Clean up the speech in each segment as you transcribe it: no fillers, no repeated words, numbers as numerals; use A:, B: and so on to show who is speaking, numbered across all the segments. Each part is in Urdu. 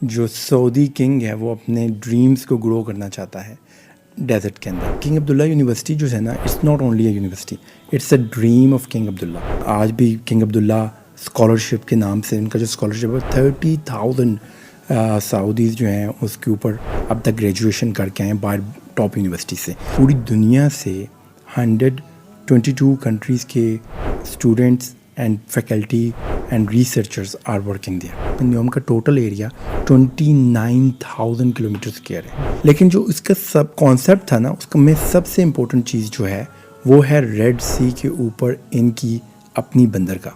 A: جو سعودی کنگ ہے وہ اپنے ڈریمز کو گرو کرنا چاہتا ہے ڈیزرٹ کے اندر. کنگ عبداللہ یونیورسٹی جو ہے نا، it's not only a university, it's a dream of king Abdullah. آج بھی کنگ عبداللہ اسکالرشپ کے نام سے ان کا جو اسکالرشپ ہے 30,000 سعودیز جو ہیں اس کے اوپر اب تک گریجویشن کر کے آئے ہیں باہر ٹاپ یونیورسٹی سے. پوری دنیا سے 122 کنٹریز کے students and faculty and researchers are working there. Neom کا ٹوٹل ایریا 29,000 کلومیٹر اسکوائر ہے. لیکن جو اس کا سب کانسیپٹ تھا نا، اس کا میں سب سے امپورٹنٹ چیز جو ہے وہ ہے ریڈ سی کے اوپر ان کی اپنی بندر کا.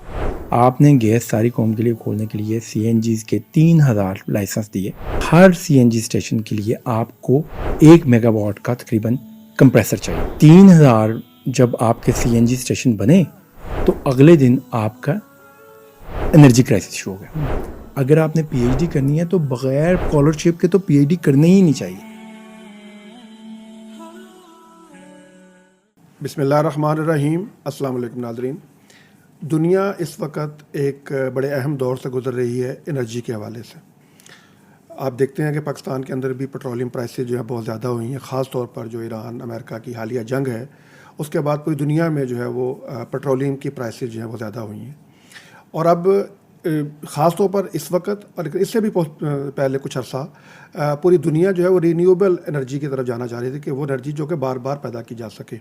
A: آپ نے گیس ساری قوم کے لیے کھولنے کے لیے سی این جیز کے 3,000 لائسنس دیے. ہر سی این جی اسٹیشن کے لیے آپ کو 1 میگا واٹ کا تقریباً کمپریسر چاہیے. 3,000 جب آپ کے سی این جی اسٹیشن بنے تو اگلے دن آپ کا انرجی کرائسس شروع ہو گیا. اگر آپ نے پی ایچ ڈی کرنی ہے تو بغیر اسکالرشپ کے تو پی ایچ ڈی کرنے ہی نہیں چاہیے.
B: بسم اللہ الرحمن الرحیم. السلام علیکم ناظرین. دنیا اس وقت ایک بڑے اہم دور سے گزر رہی ہے انرجی کے حوالے سے. آپ دیکھتے ہیں کہ پاکستان کے اندر بھی پیٹرولیم پرائسز جو ہے بہت زیادہ ہوئی ہیں، خاص طور پر جو ایران امریکہ کی حالیہ جنگ ہے اس کے بعد پوری دنیا میں جو ہے وہ پیٹرولیم کی پرائسز جو ہیں وہ زیادہ ہوئی ہیں. اور اب خاص طور پر اس وقت اور اس سے بھی پہلے کچھ عرصہ پوری دنیا جو ہے وہ رینیویبل انرجی کی طرف جانا چاہ رہی تھی کہ وہ انرجی جو کہ بار بار پیدا کی جا سکے،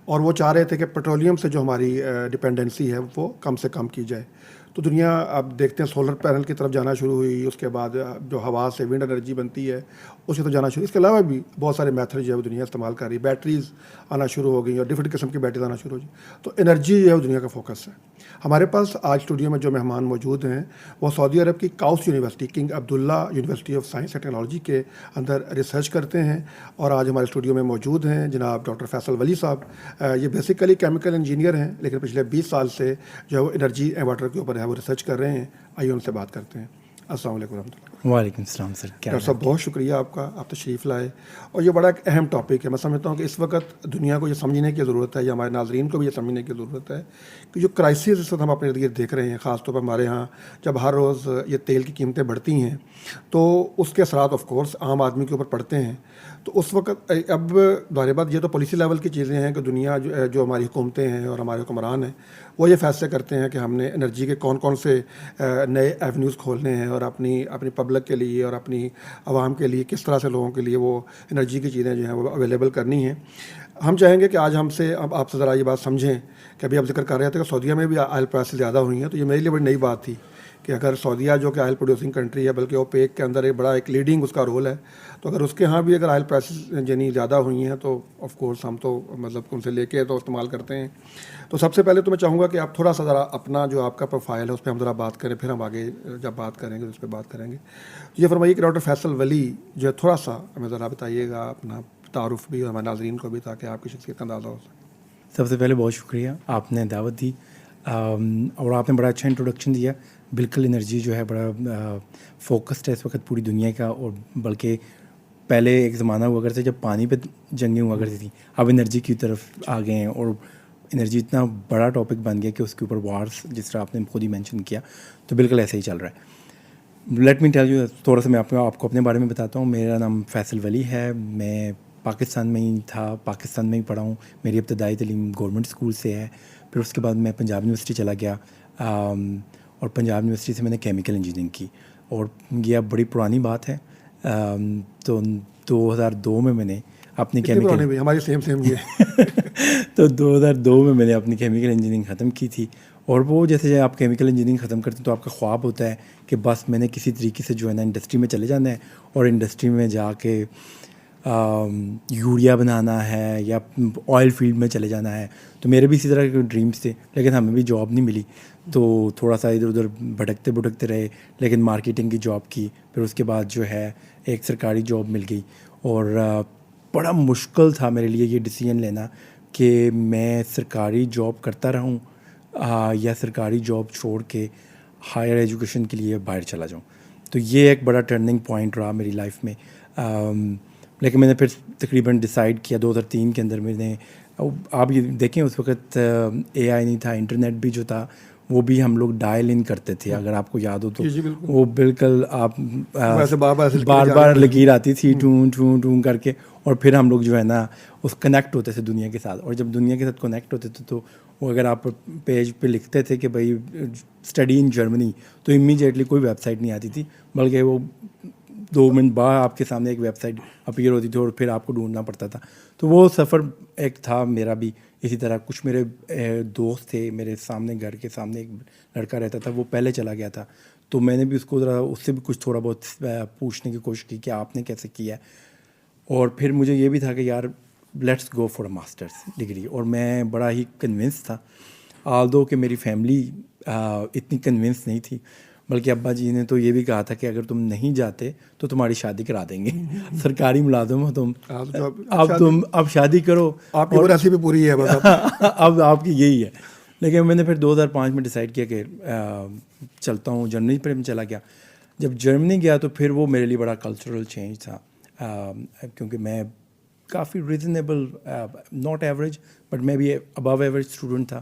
B: اور وہ چاہ رہے تھے کہ پیٹرولیم سے جو ہماری ڈپینڈنسی ہے وہ کم سے کم کی جائے. تو دنیا اب دیکھتے ہیں سولر پینل کی طرف جانا شروع ہوئی، اس کے بعد جو ہوا سے ونڈ انرجی بنتی ہے اس کی طرف جانا شروع. اس کے علاوہ بھی بہت سارے میتھڈ جو ہے وہ دنیا استعمال کر رہی ہے. بیٹریز آنا شروع ہو گئی اور ڈفرینٹ قسم کی بیٹریز آنا شروع ہو گئی. تو انرجی جو ہے وہ دنیا کا فوکس ہے. ہمارے پاس آج اسٹوڈیو میں جو مہمان موجود ہیں وہ سعودی عرب کی cows university, king Abdullah university of science and technology کے اندر ریسرچ کرتے ہیں، اور آج ہمارے اسٹوڈیو میں موجود ہیں جناب ڈاکٹر فیصل ولی صاحب. یہ بیسیکلی کیمیکل انجینئر ہیں، لیکن پچھلے 20 سال سے جو ہے وہ انرجی اینڈ واٹر کے اوپر ہے وہ ریسرچ کر رہے ہیں. آئیے ان سے بات کرتے ہیں. السلام علیکم ورحمۃ اللہ.
A: وعلیکم السلام سر.
B: ڈاکٹر صاحب بہت شکریہ آپ کا، آپ تشریف لائے. اور یہ بڑا ایک اہم ٹاپک ہے. میں سمجھتا ہوں کہ اس وقت دنیا کو یہ سمجھنے کی ضرورت ہے، یا ہمارے ناظرین کو بھی یہ سمجھنے کی ضرورت ہے کہ جو کرائسس اس وقت ہم اپنے ارد گرد دیکھ رہے ہیں، خاص طور پر ہمارے ہاں جب ہر روز یہ تیل کی قیمتیں بڑھتی ہیں تو اس کے اثرات آف کورس عام آدمی کے اوپر پڑتے ہیں. تو اس وقت اب ظاہر بات یہ تو پالیسی لیول کی چیزیں ہیں کہ دنیا جو ہماری حکومتیں ہیں اور ہمارے حکمران ہیں وہ یہ فیصلے کرتے ہیں کہ ہم نے انرجی کے کون کون سے نئے ایونیوز کھولنے ہیں، اور اپنی پبلک کے لیے اور اپنی عوام کے لیے کس طرح سے لوگوں کے لیے وہ انرجی کی چیزیں جو ہیں وہ اویلیبل کرنی ہیں. ہم چاہیں گے کہ آج اب آپ سے ذرا یہ بات سمجھیں کہ ابھی آپ ذکر کر رہے تھے کہ سعودیہ میں بھی آئل پرائسز زیادہ ہوئی ہیں. تو یہ میرے لیے بڑی نئی بات تھی کہ اگر سعودیہ جو کہ آئل پروڈیوسنگ کنٹری ہے، بلکہ اوپیک کے اندر ایک لیڈنگ اس کا رول ہے، تو اگر اس کے ہاں بھی اگر آئل پرائسز یعنی زیادہ ہوئی ہیں تو آف کورس ہم تو مطلب ان سے لے کے تو استعمال کرتے ہیں. تو سب سے پہلے تو میں چاہوں گا کہ آپ تھوڑا سا ذرا اپنا جو آپ کا پروفائل ہے اس پہ ہم ذرا بات کریں، پھر ہم آگے جب بات کریں گے اس پہ بات کریں گے. یہ فرمائیے کہ ڈاکٹر فیصل ولی جو ہے تھوڑا سا ہمیں ذرا بتائیے گا اپنا تعارف بھی اور ہمارے ناظرین کو بھی، تاکہ آپ کی شخصیت کا اندازہ ہو سکے.
A: سب سے پہلے بہت شکریہ، آپ نے دعوت دی اور آپ نے بڑا اچھا انٹروڈکشن دیا. بالکل انرجی جو ہے بڑا فوکسڈ ہے اس وقت پوری دنیا کا، اور بلکہ پہلے ایک زمانہ ہوا کرتا جب پانی پہ جنگیں ہوا کرتی تھیں، اب انرجی کی طرف آ گئے ہیں، اور انرجی اتنا بڑا ٹاپک بن گیا کہ اس کے اوپر وارس جس طرح آپ نے خود ہی مینشن کیا تو بالکل ایسے ہی چل رہا ہے. لیٹ می ٹیل یو، تھوڑا سا میں آپ کو اپنے بارے میں بتاتا ہوں. میرا نام فیصل ولی ہے. میں پاکستان میں ہی تھا، پاکستان میں ہی پڑھا ہوں. میری ابتدائی تعلیم گورنمنٹ اسکول سے ہے. پھر اس کے بعد میں پنجاب یونیورسٹی چلا گیا، اور پنجاب یونیورسٹی سے میں نے کیمیکل انجینئرنگ کی. اور یہ اب بڑی پرانی بات ہے، تو 2002 میں نے اپنی کیمیکل
B: ہماری سیم یہ
A: تو 2002 میں نے اپنی کیمیکل انجینئرنگ ختم کی تھی. اور وہ جیسے آپ کیمیکل انجینئرنگ ختم کرتے ہیں تو آپ کا خواب ہوتا ہے کہ بس میں نے کسی طریقے سے جو ہے نا انڈسٹری میں چلے جانا ہے، اور انڈسٹری میں جا کے یوریا بنانا ہے یا آئل فیلڈ میں چلے جانا ہے. تو میرے بھی اسی طرح کے ڈریمز تھے، لیکن ہمیں بھی جاب نہیں ملی. تو تھوڑا سا ادھر ادھر بھٹکتے رہے، لیکن مارکیٹنگ کی جاب کی. پھر اس کے بعد جو ہے ایک سرکاری جاب مل گئی، اور بڑا مشکل تھا میرے لیے یہ ڈیسیژن لینا کہ میں سرکاری جاب کرتا رہوں یا سرکاری جاب چھوڑ کے ہائر ایجوکیشن کے لیے باہر چلا جاؤں. تو یہ ایک بڑا ٹرننگ پوائنٹ رہا میری لائف میں. لیکن میں نے پھر تقریباً ڈیسائیڈ کیا 2003 کے اندر. میں نے آپ یہ دیکھیں اس وقت اے آئی نہیں تھا، انٹرنیٹ بھی جو تھا وہ بھی ہم لوگ ڈائل ان کرتے تھے, اگر آپ کو یاد ہو تو
B: جی بالکل,
A: وہ بالکل آپ
B: ویسے
A: بار بار لکیر آتی تھی ٹون ٹون ٹون کر کے, اور پھر ہم لوگ جو ہے نا اس کنیکٹ ہوتے تھے دنیا کے ساتھ. اور جب دنیا کے ساتھ کنیکٹ ہوتے تھے تو وہ اگر آپ پیج پہ لکھتے تھے کہ بھائی اسٹڈی ان جرمنی, تو امیجیٹلی کوئی ویب سائٹ نہیں آتی تھی, بلکہ وہ 2 منٹ بعد آپ کے سامنے ایک ویب سائٹ اپیئر ہوتی تھی اور پھر آپ کو ڈھونڈنا پڑتا تھا. تو وہ سفر ایک تھا میرا بھی اسی طرح. کچھ میرے دوست تھے, میرے سامنے گھر کے سامنے ایک لڑکا رہتا تھا, وہ پہلے چلا گیا تھا, تو میں نے بھی اس کو ذرا اس سے بھی کچھ تھوڑا بہت پوچھنے کی کوشش کی کہ آپ نے کیسے کیا ہے. اور پھر مجھے یہ بھی تھا کہ یار let's go for a masters degree, اور میں بڑا ہی کنونس تھا, آلدو کہ میری فیملی اتنی کنونس نہیں تھی, بلکہ ابا جی نے تو یہ بھی کہا تھا کہ اگر تم نہیں جاتے تو تمہاری شادی کرا دیں گے, سرکاری ملازم ہو تم, اب شادی کرو,
B: آپ کی وراثی بھی پوری ہے بس
A: اب آپ کی یہی ہے. لیکن میں نے پھر 2005 میں ڈیسائیڈ کیا کہ چلتا ہوں جرمنی. پھر میں چلا گیا. جب جرمنی گیا تو پھر وہ میرے لیے بڑا کلچرل چینج تھا, کیونکہ میں کافی ریزنیبل, ناٹ ایوریج بٹ میں بھی ابو ایوریج اسٹوڈنٹ تھا.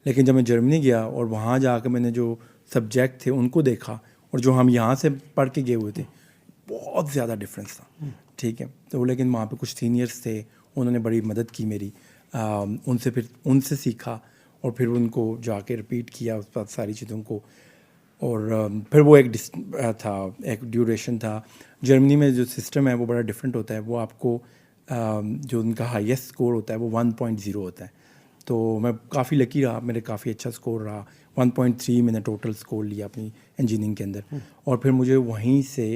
A: لیکن جب میں جرمنی گیا اور وہاں جا کے میں نے جو سبجیکٹ تھے ان کو دیکھا اور جو ہم یہاں سے پڑھ کے گئے ہوئے تھے, بہت زیادہ ڈفرینس تھا. ٹھیک ہے, تو لیکن وہاں پہ کچھ سینئرس تھے, انہوں نے بڑی مدد کی میری, ان سے سیکھا اور پھر ان کو جا کے رپیٹ کیا اس پر ساری چیزوں کو. اور پھر وہ ایک تھا, ایک ڈیوریشن تھا. جرمنی میں جو سسٹم ہے وہ بڑا ڈفرینٹ ہوتا ہے, وہ آپ کو جو ان کا ہائیسٹ اسکور ہوتا ہے وہ 1.0 ہوتا ہے. تو میں کافی لکی رہا, میرے کافی اچھا اسکور رہا, 1.3 میں نے ٹوٹل اسکور لیا اپنی انجینئرنگ کے اندر. اور پھر مجھے وہیں سے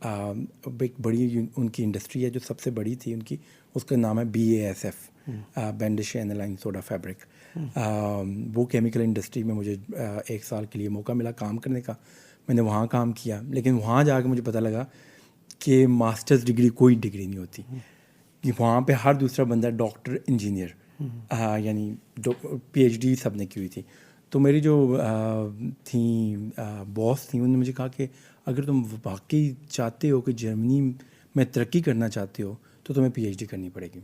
A: ایک بڑی ان کی انڈسٹری ہے جو سب سے بڑی تھی ان کی, اس کا نام ہے BASF, بینڈش اینلائن سوڈا فیبرک. وہ کیمیکل انڈسٹری میں مجھے 1 سال کے لیے موقع ملا کام کرنے کا. میں نے وہاں کام کیا, لیکن وہاں جا کے مجھے پتہ لگا کہ ماسٹرز ڈگری کوئی ڈگری نہیں ہوتی, کہ وہاں پہ ہر دوسرا بندہ ڈاکٹر, انجینئر, یعنی PhD سب نے کی ہوئی تھی. تو میری جو تھیں باس تھیں, انہوں نے مجھے کہا کہ اگر تم واقعی چاہتے ہو کہ جرمنی میں ترقی کرنا چاہتے ہو تو تمہیں PhD کرنی پڑے گی.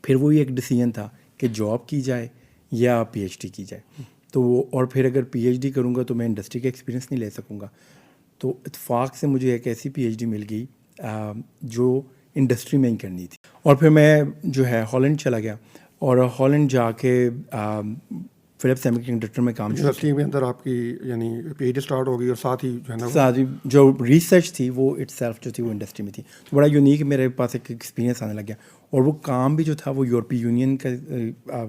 A: پھر وہی ایک ڈیسیژن تھا کہ جاب کی جائے یا PhD کی جائے. تو اور پھر اگر PhD کروں گا تو میں انڈسٹری کا ایکسپیرینس نہیں لے سکوں گا. تو اتفاق سے مجھے ایک ایسی PhD مل گئی جو انڈسٹری میں ہی کرنی تھی. اور پھر میں جو ہے ہالینڈ چلا گیا, اور ہالینڈ جا کے فلپس سیمی کنڈکٹر میں کام
B: یونیورسٹی میں اندر آپ کی یعنی PhD اسٹارٹ ہو گئی, اور ساتھ ہی جو ہے نا
A: ساتھ ہی جو ریسرچ تھی وہ اٹ سیلف جو تھی وہ انڈسٹری میں تھی. تو بڑا یونیک میرے پاس ایک ایکسپیرینس آنے لگ گیا. اور وہ کام بھی جو تھا وہ یورپی یونین کا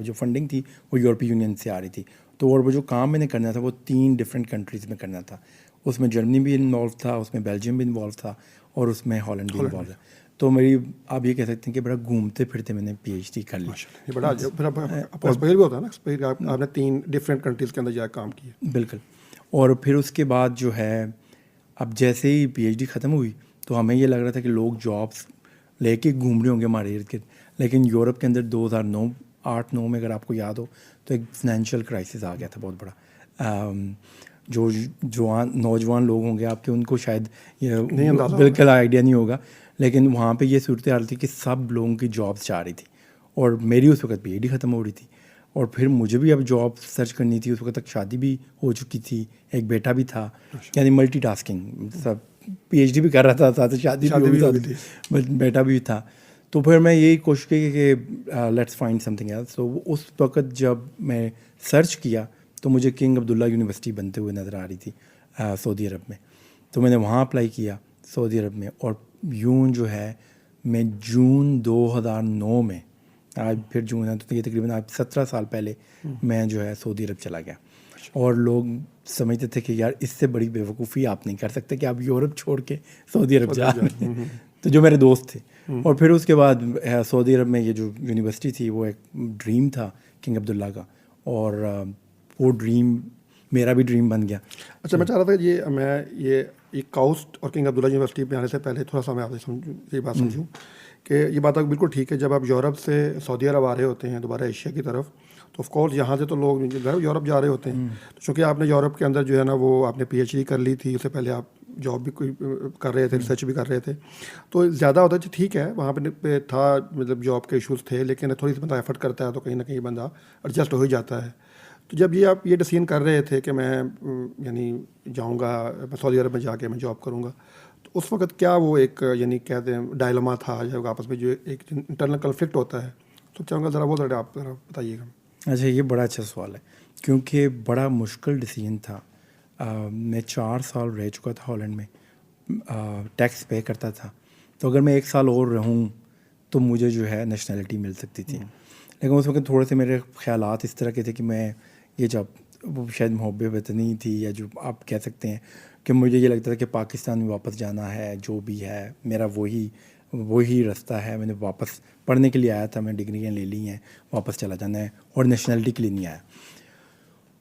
A: جو فنڈنگ تھی وہ یورپی یونین سے آ رہی تھی. تو اور وہ جو کام میں نے کرنا تھا وہ 3 ڈفرینٹ کنٹریز میں کرنا تھا. اس میں جرمنی بھی انوالو تھا, اس میں بیلجیم بھی انوالو تھا, اور اس میں ہالینڈ بھی انوالو تھا. تو میری آپ یہ کہہ سکتے ہیں کہ بڑا گھومتے پھرتے میں نے PhD کر لی.
B: یہ بڑا پھر ایکسپائر بھی ہوتا ہے نا, ایکسپائر آپ نے 3 ڈفرینٹ کنٹریز کے اندر جا کے کام کیا.
A: بالکل. اور پھر اس کے بعد جو ہے اب جیسے ہی PhD ختم ہوئی تو ہمیں یہ لگ رہا تھا کہ لوگ جابس لے کے گھوم رہے ہوں گے ہمارے ارد گرد. لیکن یورپ کے اندر 2008-9 میں اگر آپ کو یاد ہو تو ایک فائنینشیل کرائسس آ گیا تھا بہت بڑا. جو نوجوان لوگ ہوں گے آپ کے, ان کو شاید یہ بالکل آئیڈیا نہیں ہوگا, لیکن وہاں پہ یہ صورتحال تھی کہ سب لوگوں کی جابس جا رہی تھی, اور میری اس وقت PhD ختم ہو رہی تھی, اور پھر مجھے بھی اب جاب سرچ کرنی تھی. اس وقت تک شادی بھی ہو چکی تھی, ایک بیٹا بھی تھا, یعنی ملٹی ٹاسکنگ, سب PhD بھی کر رہا تھا, ساتھ شادی بھی ہو گئی تھی, بیٹا بھی تھا. تو پھر میں یہی کوشش کی کہ let's find something else. تو اس وقت جب میں سرچ کیا تو مجھے کنگ عبداللہ یونیورسٹی بنتے ہوئے نظر آ رہی تھی سعودی عرب میں. تو میں نے وہاں اپلائی کیا سعودی عرب میں, اور یوں جو ہے میں جون 2009 میں, آج پھر جون ہے تو یہ تقریباً آج 17 سال پہلے میں جو ہے سعودی عرب چلا گیا. اور لوگ سمجھتے تھے کہ یار اس سے بڑی بیوقوفی آپ نہیں کر سکتے کہ آپ یورپ چھوڑ کے سعودی عرب جا رہے ہیں. تو جو میرے دوست تھے, اور پھر اس کے بعد سعودی عرب میں یہ جو یونیورسٹی تھی وہ ایک ڈریم تھا کنگ عبداللہ کا, اور وہ ڈریم میرا بھی ڈریم بن گیا.
B: اچھا, میں چاہ رہا تھا میں یہ کاؤسٹ اور کنگ عبداللہ یونیورسٹی میں آنے سے پہلے تھوڑا سا میں آپ سے یہ بات سمجھوں کہ یہ بات بالکل ٹھیک ہے. جب آپ یورپ سے سعودی عرب آ رہے ہوتے ہیں دوبارہ ایشیا کی طرف, تو آف کورس یہاں سے تو لوگ یورپ جا رہے ہوتے ہیں. تو چونکہ آپ نے یورپ کے اندر جو ہے نا وہ آپ نے PhD کر لی تھی, اس سے پہلے آپ جاب بھی کوئی کر رہے تھے, ریسرچ بھی کر رہے تھے, تو زیادہ ہوتا ہے ٹھیک ہے وہاں پہ تھا, مطلب جاب کے ایشوز تھے, لیکن تھوڑی سی بندہ ایفرٹ کرتا ہے تو کہیں نہ کہیں بندہ ایڈجسٹ ہو ہی جاتا ہے. تو جب یہ آپ یہ ڈیسیژن کر رہے تھے کہ میں یعنی جاؤں گا سعودی عرب میں جا کے میں جاب کروں گا، تو اس وقت کیا وہ ایک یعنی کہتے ہیں ڈائلما تھا جو آپس میں جو ایک انٹرنل کنفلکٹ ہوتا ہے، تو چاہوں گا ذرا وہ آپ ذرا بتائیے گا.
A: اچھا، یہ بڑا اچھا سوال ہے کیونکہ بڑا مشکل ڈیسیجن تھا. میں 4 سال رہ چکا تھا ہالینڈ میں، ٹیکس پے کرتا تھا، تو اگر میں 1 سال اور رہوں تو مجھے جو ہے نیشنلٹی مل سکتی تھی. لیکن اس وقت تھوڑے سے میرے خیالات اس طرح کے تھے کہ میں یہ جب شاید محب وطنی تھی یا جو آپ کہہ سکتے ہیں کہ مجھے یہ لگتا تھا کہ پاکستان میں واپس جانا ہے، جو بھی ہے میرا وہی راستہ ہے. میں نے واپس پڑھنے کے لیے آیا تھا، میں ڈگریاں لے لی ہیں، واپس چلا جانا ہے اور نیشنلٹی کے لیے نہیں آیا.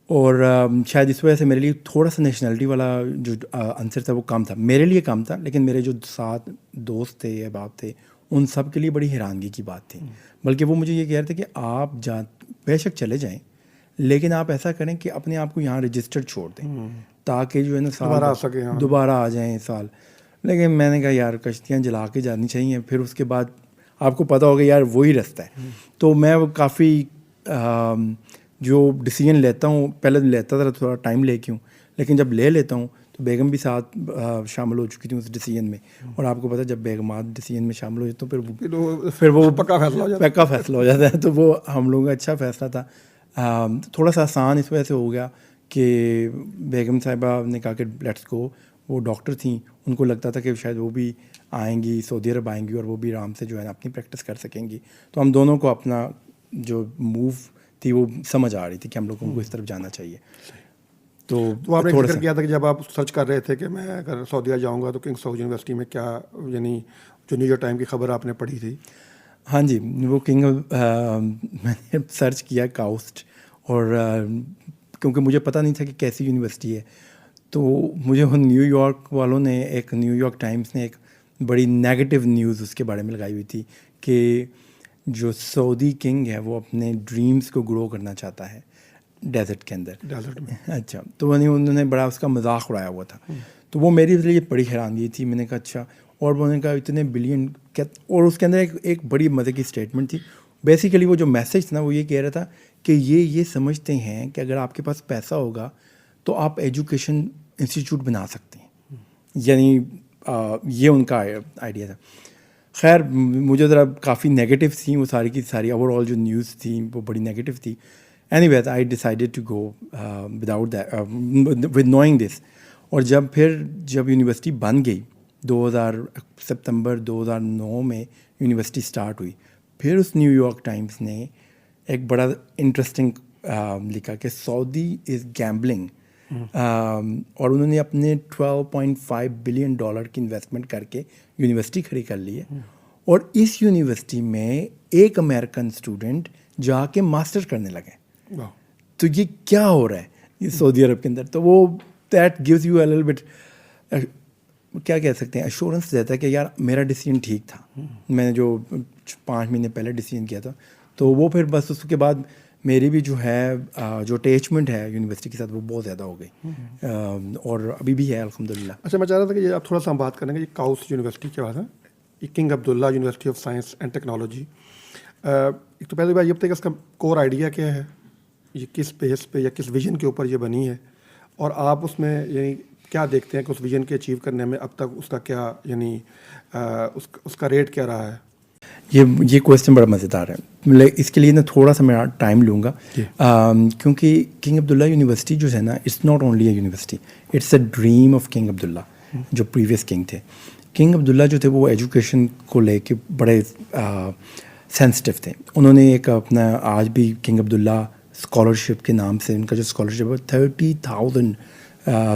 A: اور شاید اس وجہ سے میرے لیے تھوڑا سا نیشنلٹی والا جو عنصر تھا وہ کم تھا، میرے لیے کم تھا، لیکن میرے جو ساتھ دوست تھے احباب تھے ان سب کے لیے بڑی حیرانگی کی بات تھی. بلکہ وہ مجھے یہ کہہ رہے تھے کہ آپ بے شک چلے جائیں، لیکن آپ ایسا کریں کہ اپنے آپ کو یہاں رجسٹرڈ چھوڑ دیں تاکہ جو ہے نا سال دوبارہ آ جائیں سال. لیکن میں نے کہا یار کشتیاں جلا کے جانی چاہیے، پھر اس کے بعد آپ کو پتہ ہوگا یار وہی راستہ ہے. تو میں کافی جو ڈیسیجن لیتا ہوں، پہلے لیتا تھا تھوڑا ٹائم لے کے ہوں، لیکن جب لے لیتا ہوں تو بیگم بھی ساتھ شامل ہو چکی تھی اس ڈیسیجن میں. اور آپ کو پتہ جب بیگمات ڈیسیجن میں شامل ہو جاتے تو پھر وہ پکا فیصلہ ہو جاتا ہے. تو وہ ہم لوگوں کا اچھا فیصلہ تھا. تھوڑا سا آسان اس وجہ سے ہو گیا کہ بیگم صاحبہ نے کہا کہ لیٹس گو. وہ ڈاکٹر تھیں، ان کو لگتا تھا کہ شاید وہ بھی آئیں گی، سعودی عرب آئیں گی اور وہ بھی آرام سے جو ہے اپنی پریکٹس کر سکیں گی. تو ہم دونوں کو اپنا جو موو تھی وہ سمجھ آ رہی تھی کہ ہم لوگوں کو اس طرف جانا چاہیے. تو
B: آپ نے ذکر کیا تھا کہ جب آپ سرچ کر رہے تھے کہ میں اگر سعودیہ جاؤں گا تو کنگ سعود یونیورسٹی میں کیا یعنی جو نیو یارک ٹائم کی خبر آپ نے پڑھی تھی.
A: ہاں جی، وہ میں نے سرچ کیا کاؤسٹ، اور کیونکہ مجھے پتہ نہیں تھا کہ کیسی یونیورسٹی ہے، تو مجھے نیو یارک والوں نے نیو یارک ٹائمز نے ایک بڑی نیگیٹو نیوز اس کے بارے میں لگائی ہوئی تھی کہ جو سعودی کنگ ہے وہ اپنے ڈریمز کو گرو کرنا چاہتا ہے ڈیزرٹ کے اندر.
B: ڈیزرٹ میں
A: اچھا، تو انہوں نے بڑا اس کا مذاق اڑایا ہوا تھا. تو وہ میری لیے بڑی حیرانگی تھی. میں نے کہا اچھا، اور انہوں نے کہا اتنے بلین، اور اس کے اندر ایک بڑی مزے کی اسٹیٹمنٹ تھی. بیسیکلی وہ جو میسج تھا نا وہ یہ کہہ رہا تھا کہ یہ سمجھتے ہیں کہ اگر آپ کے پاس پیسہ ہوگا تو آپ ایجوکیشن انسٹیٹیوٹ بنا سکتے ہیں. یعنی یہ ان کا آئیڈیا تھا. خیر مجھے ذرا کافی نیگیٹو تھیں وہ ساری کی ساری، اوور آل جو نیوز تھی وہ بڑی نیگیٹو تھی. Anyways I decided to go without that with knowing this. اور جب یونیورسٹی بن گئی سپتمبر 2009 میں یونیورسٹی اسٹارٹ ہوئی، پھر اس نیو یارک ٹائمز نے ایک بڑا انٹرسٹنگ لکھا کہ سعودی از گیمبلنگ، اور انہوں نے اپنے $12.5 بلین کی انویسٹمنٹ کر کے یونیورسٹی کھڑی کر لی ہے. اور اس یونیورسٹی میں ایک امریکن اسٹوڈنٹ جا کے ماسٹر کرنے لگے. تو یہ کیا ہو رہا ہے یہ سعودی عرب کے اندر؟ تو وہ that gives you a little bit کیا کہہ سکتے ہیں ایشورنس دیتا ہے کہ یار میرا ڈیسیجن ٹھیک تھا. میں نے جو 5 مہینے پہلے ڈیسیجن کیا تھا، تو وہ پھر بس اس کے بعد میری بھی جو ہے جو اٹیچمنٹ ہے یونیورسٹی کے ساتھ وہ بہت زیادہ ہو گئی، اور ابھی بھی ہے الحمدللہ.
B: اچھا، میں چاہ رہا تھا کہ آپ تھوڑا سا ہم بات کریں گے یہ کاؤس یونیورسٹی کے بعد ہے، یہ king Abdullah university of science and technology. ایک تو پہلی بات یہ بتائیے کہ اس کا کور آئیڈیا کیا ہے، یہ کس بیس پہ یا کس ویژن کے اوپر یہ بنی ہے، اور آپ اس میں یعنی کیا دیکھتے ہیں کہ اس ویژن کے اچیو کرنے میں اب تک اس کا کیا یعنی اس کا ریٹ کیا رہا ہے.
A: یہ کویسچن بڑا مزیدار ہے. اس کے لیے نا تھوڑا سا میں ٹائم لوں گا، کیونکہ کنگ عبداللہ یونیورسٹی جو ہے نا it's not only a university, it's a dream of king Abdullah. جو پریویس کنگ تھے، کنگ عبداللہ جو تھے وہ ایجوکیشن کو لے کے بڑے سینسٹیو تھے. انہوں نے ایک اپنا آج بھی کنگ عبداللہ اسکالرشپ کے نام سے ان کا جو اسکالرشپ ہے 30,000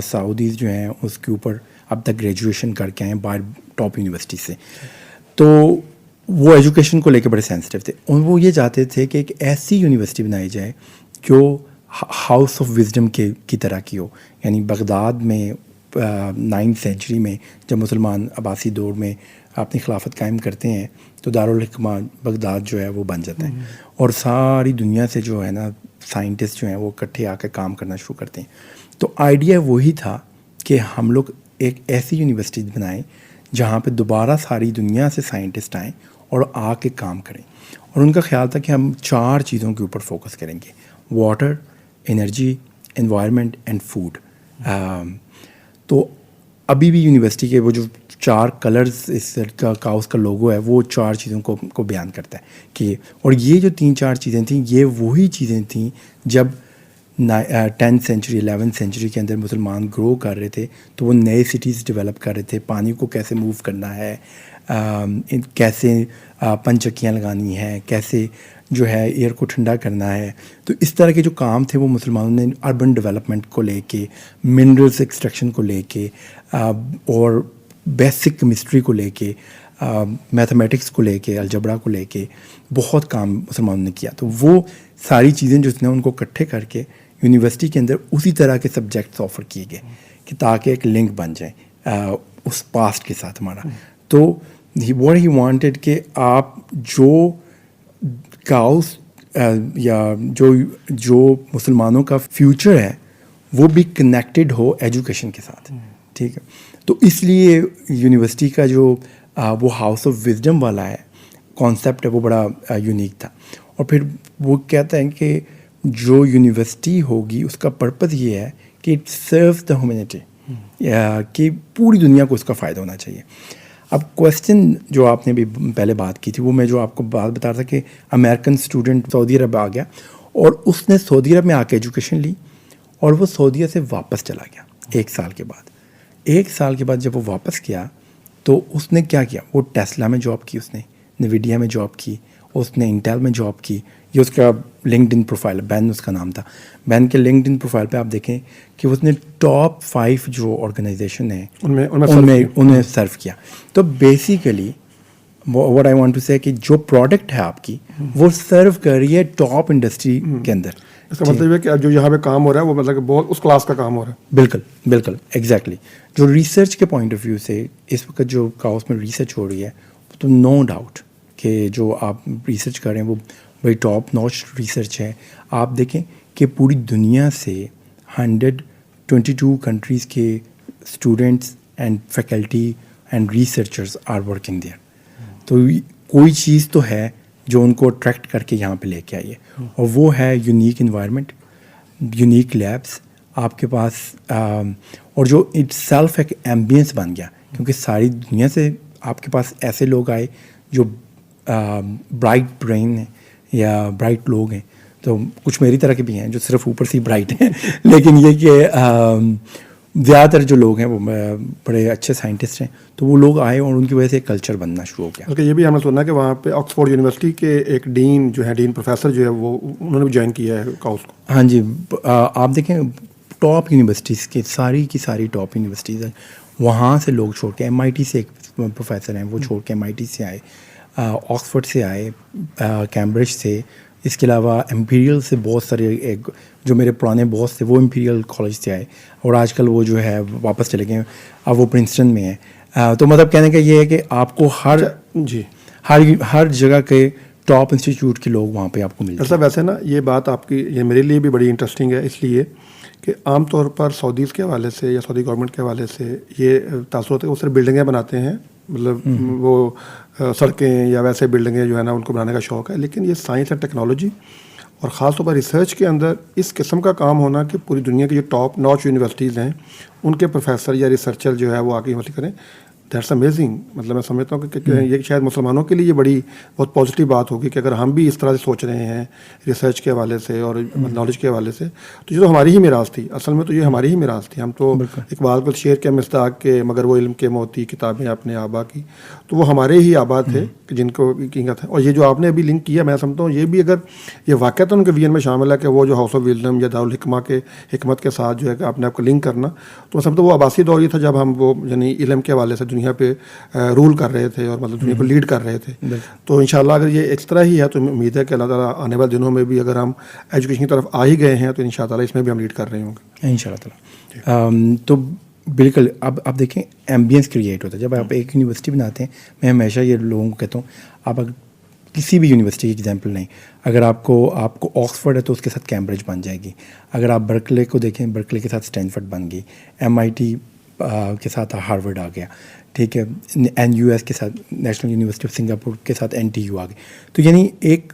A: سعودیز جو ہیں اس کے اوپر اب تک گریجویشن کر کے آئے ہیں باہر ٹاپ یونیورسٹی سے. تو وہ ایجوکیشن کو لے کے بڑے سینسٹیو تھے. اور وہ یہ چاہتے تھے کہ ایک ایسی یونیورسٹی بنائی جائے جو ہاؤس آف وزڈم کی طرح کی ہو. یعنی بغداد میں 9th سینچری میں جب مسلمان عباسی دور میں اپنی خلافت قائم کرتے ہیں تو دارالحکمہ بغداد جو ہے وہ بن جاتا ہے، اور ساری دنیا سے جو ہے نا سائنٹسٹ جو ہیں وہ اکٹھے آ کے کام کرنا شروع کرتے ہیں. تو آئیڈیا وہی تھا کہ ہم لوگ ایک ایسی یونیورسٹی بنائیں جہاں پہ دوبارہ ساری دنیا سے سائنٹسٹ آئیں اور آ کے کام کریں. اور ان کا خیال تھا کہ ہم 4 چیزوں کے اوپر فوکس کریں گے: water, energy, environment and food. تو ابھی بھی یونیورسٹی کے وہ جو 4 کلرز اس کا اس کا لوگو ہے وہ 4 چیزوں کو بیان کرتا ہے کہ, اور یہ جو 3-4 چیزیں تھیں یہ وہی چیزیں تھیں جب 10th سینچری 11th سینچری کے اندر مسلمان گرو کر رہے تھے تو وہ نئے سٹیز ڈیولپ کر رہے تھے, پانی کو کیسے موو کرنا ہے, کیسے پنچکیاں لگانی ہیں, کیسے جو ہے ایئر کو ٹھنڈا کرنا ہے. تو اس طرح کے جو کام تھے وہ مسلمانوں نے اربن ڈیولپمنٹ کو لے کے, منرلس ایکسٹریکشن کو لے کے, اور بیسک کیمسٹری کو لے کے, میتھمیٹکس کو لے کے, الجبرا کو لے کے بہت کام مسلمانوں نے کیا. تو وہ ساری چیزیں جو نے ان کو اکٹھے کر کے یونیورسٹی کے اندر اسی طرح کے سبجیکٹس آفر کیے گئے کہ تاکہ ایک لنک بن جائے اس پاسٹ کے ساتھ ہمارا. تو واٹ ہی وانٹیڈ کہ آپ جو کاؤس یا جو مسلمانوں کا فیوچر ہے وہ بھی کنیکٹڈ ہو ایجوکیشن کے ساتھ, ٹھیک ہے. تو اس لیے یونیورسٹی کا جو وہ ہاؤس آف وزڈم والا ہے کانسیپٹ ہے وہ بڑا یونیک تھا. اور پھر وہ کہتا ہے کہ جو یونیورسٹی ہوگی اس کا پرپز یہ ہے کہ اٹ سروز دا ہیومینٹی, کہ پوری دنیا کو اس کا فائدہ ہونا چاہیے. اب کویسچن جو آپ نے بھی پہلے بات کی تھی وہ میں جو آپ کو بات بتا رہا تھا کہ امریکن اسٹوڈنٹ سعودی عرب آ گیا اور اس نے سعودی عرب میں آ کے ایجوکیشن لی اور وہ سعودیہ سے واپس چلا گیا 1 سال کے بعد. 1 سال کے بعد جب وہ واپس گیا تو اس نے کیا کیا, وہ ٹیسلا میں جاب کی, اس نے نیویڈیا میں جاب کی, اس نے انٹیل میں جاب کی. یہ اس کا لنکڈ ان پروفائل, بین اس کا نام تھا. بین کے لنکڈ ان پروفائل پہ آپ دیکھیں کہ اس نے ٹاپ 5 جو آرگنائزیشن ہیں انہیں سرو کیا. تو basically what I want to say کہ جو پروڈکٹ ہے آپ کی وہ سرو کر رہی ہے ٹاپ انڈسٹری کے اندر.
B: اس کا مطلب ہے کہ جو یہاں پہ کام ہو رہا ہے وہ مطلب کہ بہت اس کلاس کا کام ہو رہا ہے.
A: بالکل ایگزیکٹلی. جو ریسرچ کے پوائنٹ آف ویو سے اس وقت جو کاؤس میں ریسرچ ہو رہی ہے تو نو ڈاؤٹ کہ جو آپ ریسرچ کر رہے ہیں وہ بڑی ٹاپ نوچ ریسرچ ہے. آپ دیکھیں کہ پوری دنیا سے 122 کنٹریز کے students and faculty and researchers are working there. تو کوئی چیز تو ہے جو ان کو اٹریکٹ کر کے یہاں پہ لے کے آئیے, اور وہ ہے یونیک انوائرمنٹ, یونیک لیبس آپ کے پاس, اور جو اٹ سیلف ایک ایمبینس بن گیا کیونکہ ساری دنیا سے آپ کے پاس ایسے لوگ آئے جو برائٹ برین ہیں یا برائٹ لوگ ہیں. تو کچھ میری طرح کے بھی ہیں جو صرف اوپر سے ہی برائٹ ہیں, لیکن یہ کہ زیادہ تر جو لوگ ہیں وہ بڑے اچھے سائنٹسٹ ہیں. تو وہ لوگ آئے اور ان کی وجہ سے ایک کلچر بننا شروع ہو گیا.
B: بلکہ یہ بھی ہم نے سنا کہ وہاں پہ آکسفورڈ یونیورسٹی کے ایک ڈین جو ہے, ڈین پروفیسر جو ہے وہ انہوں نے بھی جوائن کیا ہے کاؤس کو.
A: ہاں جی, آپ دیکھیں ٹاپ یونیورسٹیز کے ساری کی ساری ٹاپ یونیورسٹیز ہیں, وہاں سے لوگ چھوڑ کے MIT سے ایک پروفیسر ہیں وہ چھوڑ کے MIT سے آئے, آکسفورڈ سے آئے, کیمبرج سے, اس کے علاوہ امپیریل سے بہت سارے, ایک جو میرے پرانے باس تھے وہ امپیریل کالج سے آئے اور آج کل وہ جو ہے واپس چلے گئے, اب وہ پرنسٹن میں ہے. تو مطلب کہنے کا یہ ہے کہ آپ کو ہر جگہ کے ٹاپ انسٹیٹیوٹ کے لوگ وہاں پہ آپ کو ملتے ہیں.
B: ویسے نا یہ بات آپ کی یہ میرے لیے بھی بڑی انٹرسٹنگ ہے, اس لیے کہ عام طور پر سعودیز کے حوالے سے یا سعودی گورنمنٹ کے حوالے سے یہ تاثر ہوتا ہے کہ وہ صرف بلڈنگیں بناتے ہیں, مطلب وہ سڑکیں یا ویسے بلڈنگیں جو ہے نا ان کو بنانے کا شوق ہے. لیکن یہ سائنس اینڈ ٹیکنالوجی اور خاص طور پر ریسرچ کے اندر اس قسم کا کام ہونا کہ پوری دنیا کی جو ٹاپ نوچ یونیورسٹیز ہیں ان کے پروفیسر یا ریسرچر جو ہے وہ آگے یونیورسٹی کریں, دیٹس امیزنگ. مطلب میں سمجھتا ہوں کہ یہ شاید مسلمانوں کے لیے یہ بڑی بہت پازیٹیو بات ہوگی کہ اگر ہم بھی اس طرح سے سوچ رہے ہیں ریسرچ کے حوالے سے اور نالج کے حوالے سے, تو یہ تو ہماری ہی میراث تھی. اصل میں تو یہ ہماری ہی میراث تھی. ہم تو اقبال کو شعر کے مصداق کے مگر وہ علم کے موتی کتابیں اپنے آبا کی, تو وہ ہمارے ہی آباد تھے جن کو قیمت ہے. اور یہ جو آپ نے ابھی لنک کیا میں سمجھتا ہوں یہ بھی اگر یہ واقعات ان کے وی این میں شامل ہے کہ وہ جو ہاؤس آف وزڈم یا دارالحکمہ کے حکمت کے ساتھ جو ہے کہ اپنے آپ کو لنک کرنا, تو میں سمجھتا ہوں وہ عباسی دور یہ تھا جب ہم وہ یعنی علم کے حوالے سے دنیا پہ رول کر رہے تھے اور مطلب دنیا کو لیڈ کر رہے تھے. تو انشاءاللہ اگر یہ اس طرح ہی ہے تو امید ہے کہ اللہ تعالیٰ آنے والے دنوں میں بھی اگر ہم ایجوکیشن کی طرف آ ہی گئے ہیں تو انشاءاللہ اس میں بھی ہم لیڈ کر رہے ہوں گے
A: انشاءاللہ تعالیٰ. تو بالکل اب آپ دیکھیں ایمبینس کریٹ ہوتا ہے جب آپ ایک یونیورسٹی بناتے ہیں. میں ہمیشہ یہ لوگوں کو کہتا ہوں آپ اگر کسی بھی یونیورسٹی کی ایگزامپل نہیں, اگر آپ کو آکسفورڈ ہے تو اس کے ساتھ کیمبرج بن جائے گی. اگر آپ برکلے کو دیکھیں برکلے کے ساتھ اسٹینفورڈ بن گئی, MIT کے ساتھ ہارورڈ آ گیا, ٹھیک ہے, NUS کے ساتھ نیشنل یونیورسٹی آف سنگاپور کے ساتھ NTU آ گئی. تو یعنی ایک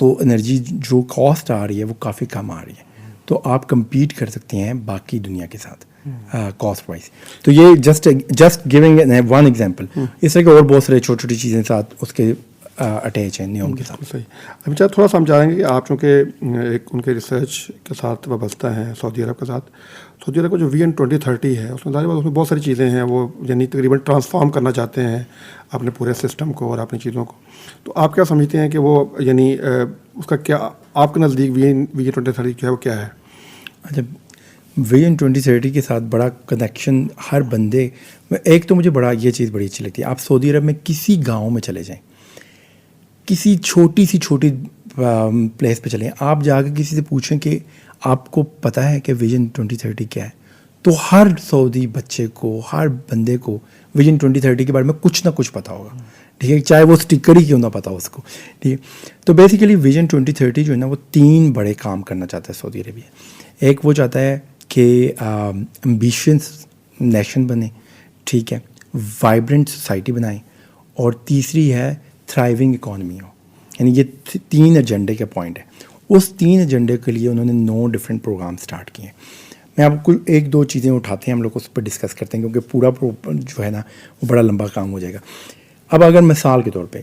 A: تو انرجی جو کاسٹ آ رہی ہے وہ کافی کم آ رہی ہے, تو آپ کمپیٹ کر سکتے ہیں باقی دنیا کے ساتھ کاسٹ وائز. تو یہ جسٹ گیونگ ون ایگزامپل. اس طرح کے اور بہت سارے چھوٹی چھوٹی چیزیں ساتھ اس کے اٹیچ ہیں نیوم کے ساتھ.
B: صحیح. ابھی چاہے تھوڑا سا ہم چاہیں گے کہ آپ چونکہ ایک ان کے ریسرچ کے ساتھ وابستہ ہیں سعودی عرب کے ساتھ, سعودی عرب کا جو ویژن 2030 ہے اس میں ظاہر بات اس میں بہت ساری چیزیں ہیں, وہ یعنی تقریباً ٹرانسفارم کرنا چاہتے ہیں اپنے پورے سسٹم کو اور اپنی چیزوں کو. تو آپ کیا سمجھتے ہیں کہ وہ یعنی اس کا کیا آپ کے نزدیک ویژن 2030 جو ہے وہ کیا ہے؟
A: اچھا, ویژن 2030 کے ساتھ بڑا کنیکشن ہر بندے, ایک تو مجھے بڑا یہ چیز بڑی اچھی لگتی ہے, آپ سعودی عرب میں کسی گاؤں میں چلے جائیں, کسی چھوٹی پلیس پہ چلیں, آپ جا کے کسی سے پوچھیں کہ آپ کو پتہ ہے کہ ویژن 2030 کیا ہے, تو ہر سعودی بچے کو, ہر بندے کو ویژن 2030 کے بارے میں کچھ نہ کچھ پتہ ہوگا. ٹھیک ہے, چاہے وہ اسٹیکر ہی کیوں نہ پتہ ہو اس کو. ٹھیک ہے, تو بیسیکلی ویژن 2030 جو ہے نا وہ 3 بڑے کام کرنا چاہتا ہے سعودی عربیہ. ایک وہ چاہتا ہے کہ ایمبیشنس نیشن بنے, ٹھیک ہے, وائبرنٹ سوسائٹی بنائیں, اور تیسری ہے تھرائیونگ اکانومی ہو. یعنی یہ 3 ایجنڈے کے پوائنٹ ہیں. اس 3 ایجنڈے کے لیے انہوں نے 9 ڈفرینٹ پروگرام سٹارٹ کیے ہیں. میں آپ کو 1-2 چیزیں اٹھاتے ہیں, ہم لوگ اس پر ڈسکس کرتے ہیں کیونکہ پورا جو ہے نا وہ بڑا لمبا کام ہو جائے گا. اب اگر مثال کے طور پہ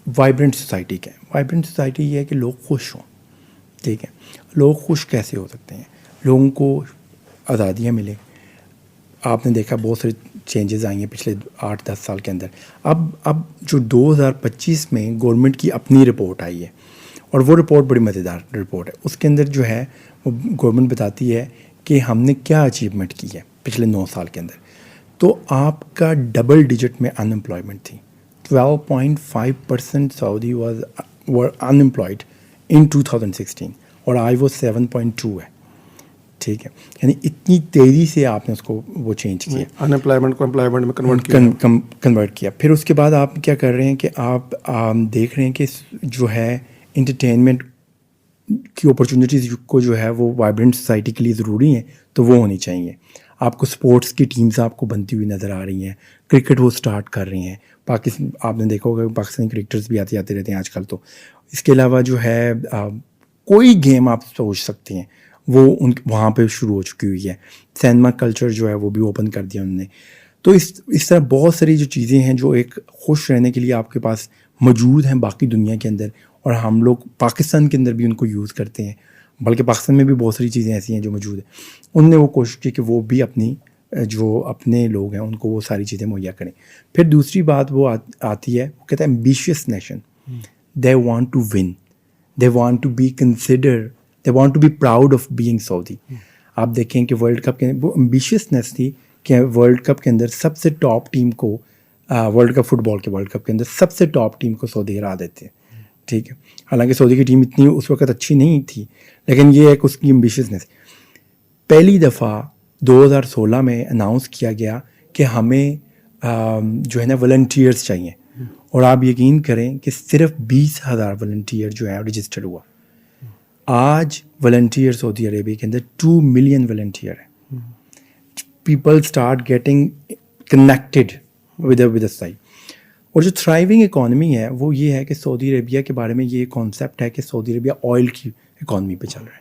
A: وائبرنٹ سوسائٹی کیا ہے, وائبرنٹ سوسائٹی یہ ہے کہ لوگ خوش ہوں. ٹھیک ہے, لوگ خوش کیسے ہو سکتے ہیں؟ لوگوں کو آزادیاں ملیں. آپ نے دیکھا بہت ساری چینجز آئی ہیں پچھلے 8-10 سال کے اندر. اب جو 2025 میں گورنمنٹ کی اپنی رپورٹ آئی ہے, اور وہ رپورٹ بڑی مزیدار رپورٹ ہے. اس کے اندر جو ہے وہ گورنمنٹ بتاتی ہے کہ ہم نے کیا اچیومنٹ کی ہے پچھلے 9 سال کے اندر. تو آپ کا ڈبل ڈیجٹ میں ان امپلائمنٹ تھی. 12.5% سعودی ور ان امپلائڈ ان 2016, اور آج وہ 7.2 ہے. ٹھیک ہے, یعنی اتنی تیزی سے آپ نے اس کو وہ چینج کیا,
B: ان امپلائمنٹ کو امپلائمنٹ میں
A: کنورٹ کیا. پھر اس کے بعد آپ کیا کر رہے ہیں کہ آپ دیکھ رہے ہیں کہ جو ہے انٹرٹینمنٹ کی اپرچونیٹیز کو جو ہے وہ وائبرنٹ سوسائٹی کے لیے ضروری ہیں, تو وہ ہونی چاہیے. آپ کو سپورٹس کی ٹیمز آپ کو بنتی ہوئی نظر آ رہی ہیں. کرکٹ وہ سٹارٹ کر رہی ہیں. پاکستان آپ نے دیکھا ہوگا پاکستانی کرکٹرز بھی آتے رہتے ہیں آج کل. تو اس کے علاوہ جو ہے کوئی گیم آپ سوچ سکتے ہیں وہ وہاں پہ شروع ہو چکی ہوئی ہے. سینما کلچر جو ہے وہ بھی اوپن کر دیا انہوں نے. تو اس طرح بہت ساری جو چیزیں ہیں جو ایک خوش رہنے کے لیے آپ کے پاس موجود ہیں باقی دنیا کے اندر, اور ہم لوگ پاکستان کے اندر بھی ان کو یوز کرتے ہیں. بلکہ پاکستان میں بھی بہت ساری چیزیں ایسی ہیں جو موجود ہیں. انہوں نے وہ کوشش کی کہ وہ بھی اپنے لوگ ہیں ان کو وہ ساری چیزیں مہیا کریں. پھر دوسری بات وہ آتی ہے, وہ کہتا ہے ambitious nation. They want to win, they want to be consider, they want to be proud of being Saudi. آپ دیکھیں کہ ورلڈ کپ کے وہ ایمبیشیسنیس تھی کہ ورلڈ کپ کے اندر سب سے ٹاپ ٹیم کو, ورلڈ کپ فٹ بال کے ورلڈ کپ کے اندر سب سے ٹاپ ٹیم کو سعودی ہرا دیتے ہیں. ٹھیک ہے, حالانکہ سعودی کی ٹیم اتنی اس وقت اچھی نہیں تھی, لیکن یہ ایک اس کی ایمبیشیسنیس. پہلی دفعہ 2016 میں اناؤنس کیا گیا کہ ہمیں جو ہے نا والنٹیئرس چاہیے, اور آپ یقین کریں کہ صرف 20,000 والنٹیئر جو ہے رجسٹرڈ ہوا. آج والنٹیئر سعودی عربیہ کے اندر 2 ملین والنٹیئر ہیں. People start getting connected with society. اور جو تھرائیونگ اکانومی ہے وہ یہ ہے کہ سعودی عربیہ کے بارے میں یہ کانسیپٹ ہے کہ سعودی عربیہ آئل کی اکانومی پہ چل رہا ہے.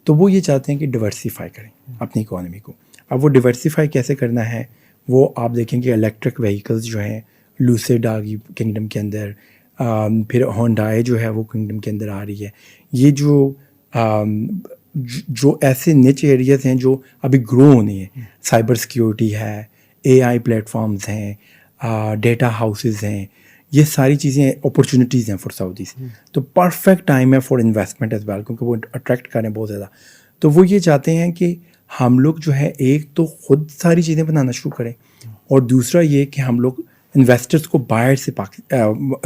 A: تو وہ یہ چاہتے ہیں کہ ڈیورسیفائی کریں اپنی اکانومی کو. اب وہ ڈیورسیفائی کیسے کرنا ہے, وہ آپ دیکھیں کہ الیکٹرک وہیکلز جو ہیں لوسیڈ آ گئی کنگڈم کے اندر, پھر ہونڈائے جو ہے وہ کنگڈم کے اندر آ رہی ہے. یہ جو ایسے نچ ایریاز ہیں جو ابھی گرو ہونے ہیں, سائبر سیکیورٹی ہے, اے آئی پلیٹفارمز ہیں, ڈیٹا ہاؤسز ہیں, یہ ساری چیزیں اپرچونیٹیز ہیں فار سعودیز. تو پرفیکٹ ٹائم ہے فار انویسٹمنٹ ایز ویل, کیونکہ وہ اٹریکٹ کریں بہت زیادہ. تو وہ یہ چاہتے ہیں کہ ہم لوگ جو ہے ایک تو خود ساری چیزیں بنانا شروع کریں, اور دوسرا یہ کہ ہم لوگ انویسٹرز کو باہر سے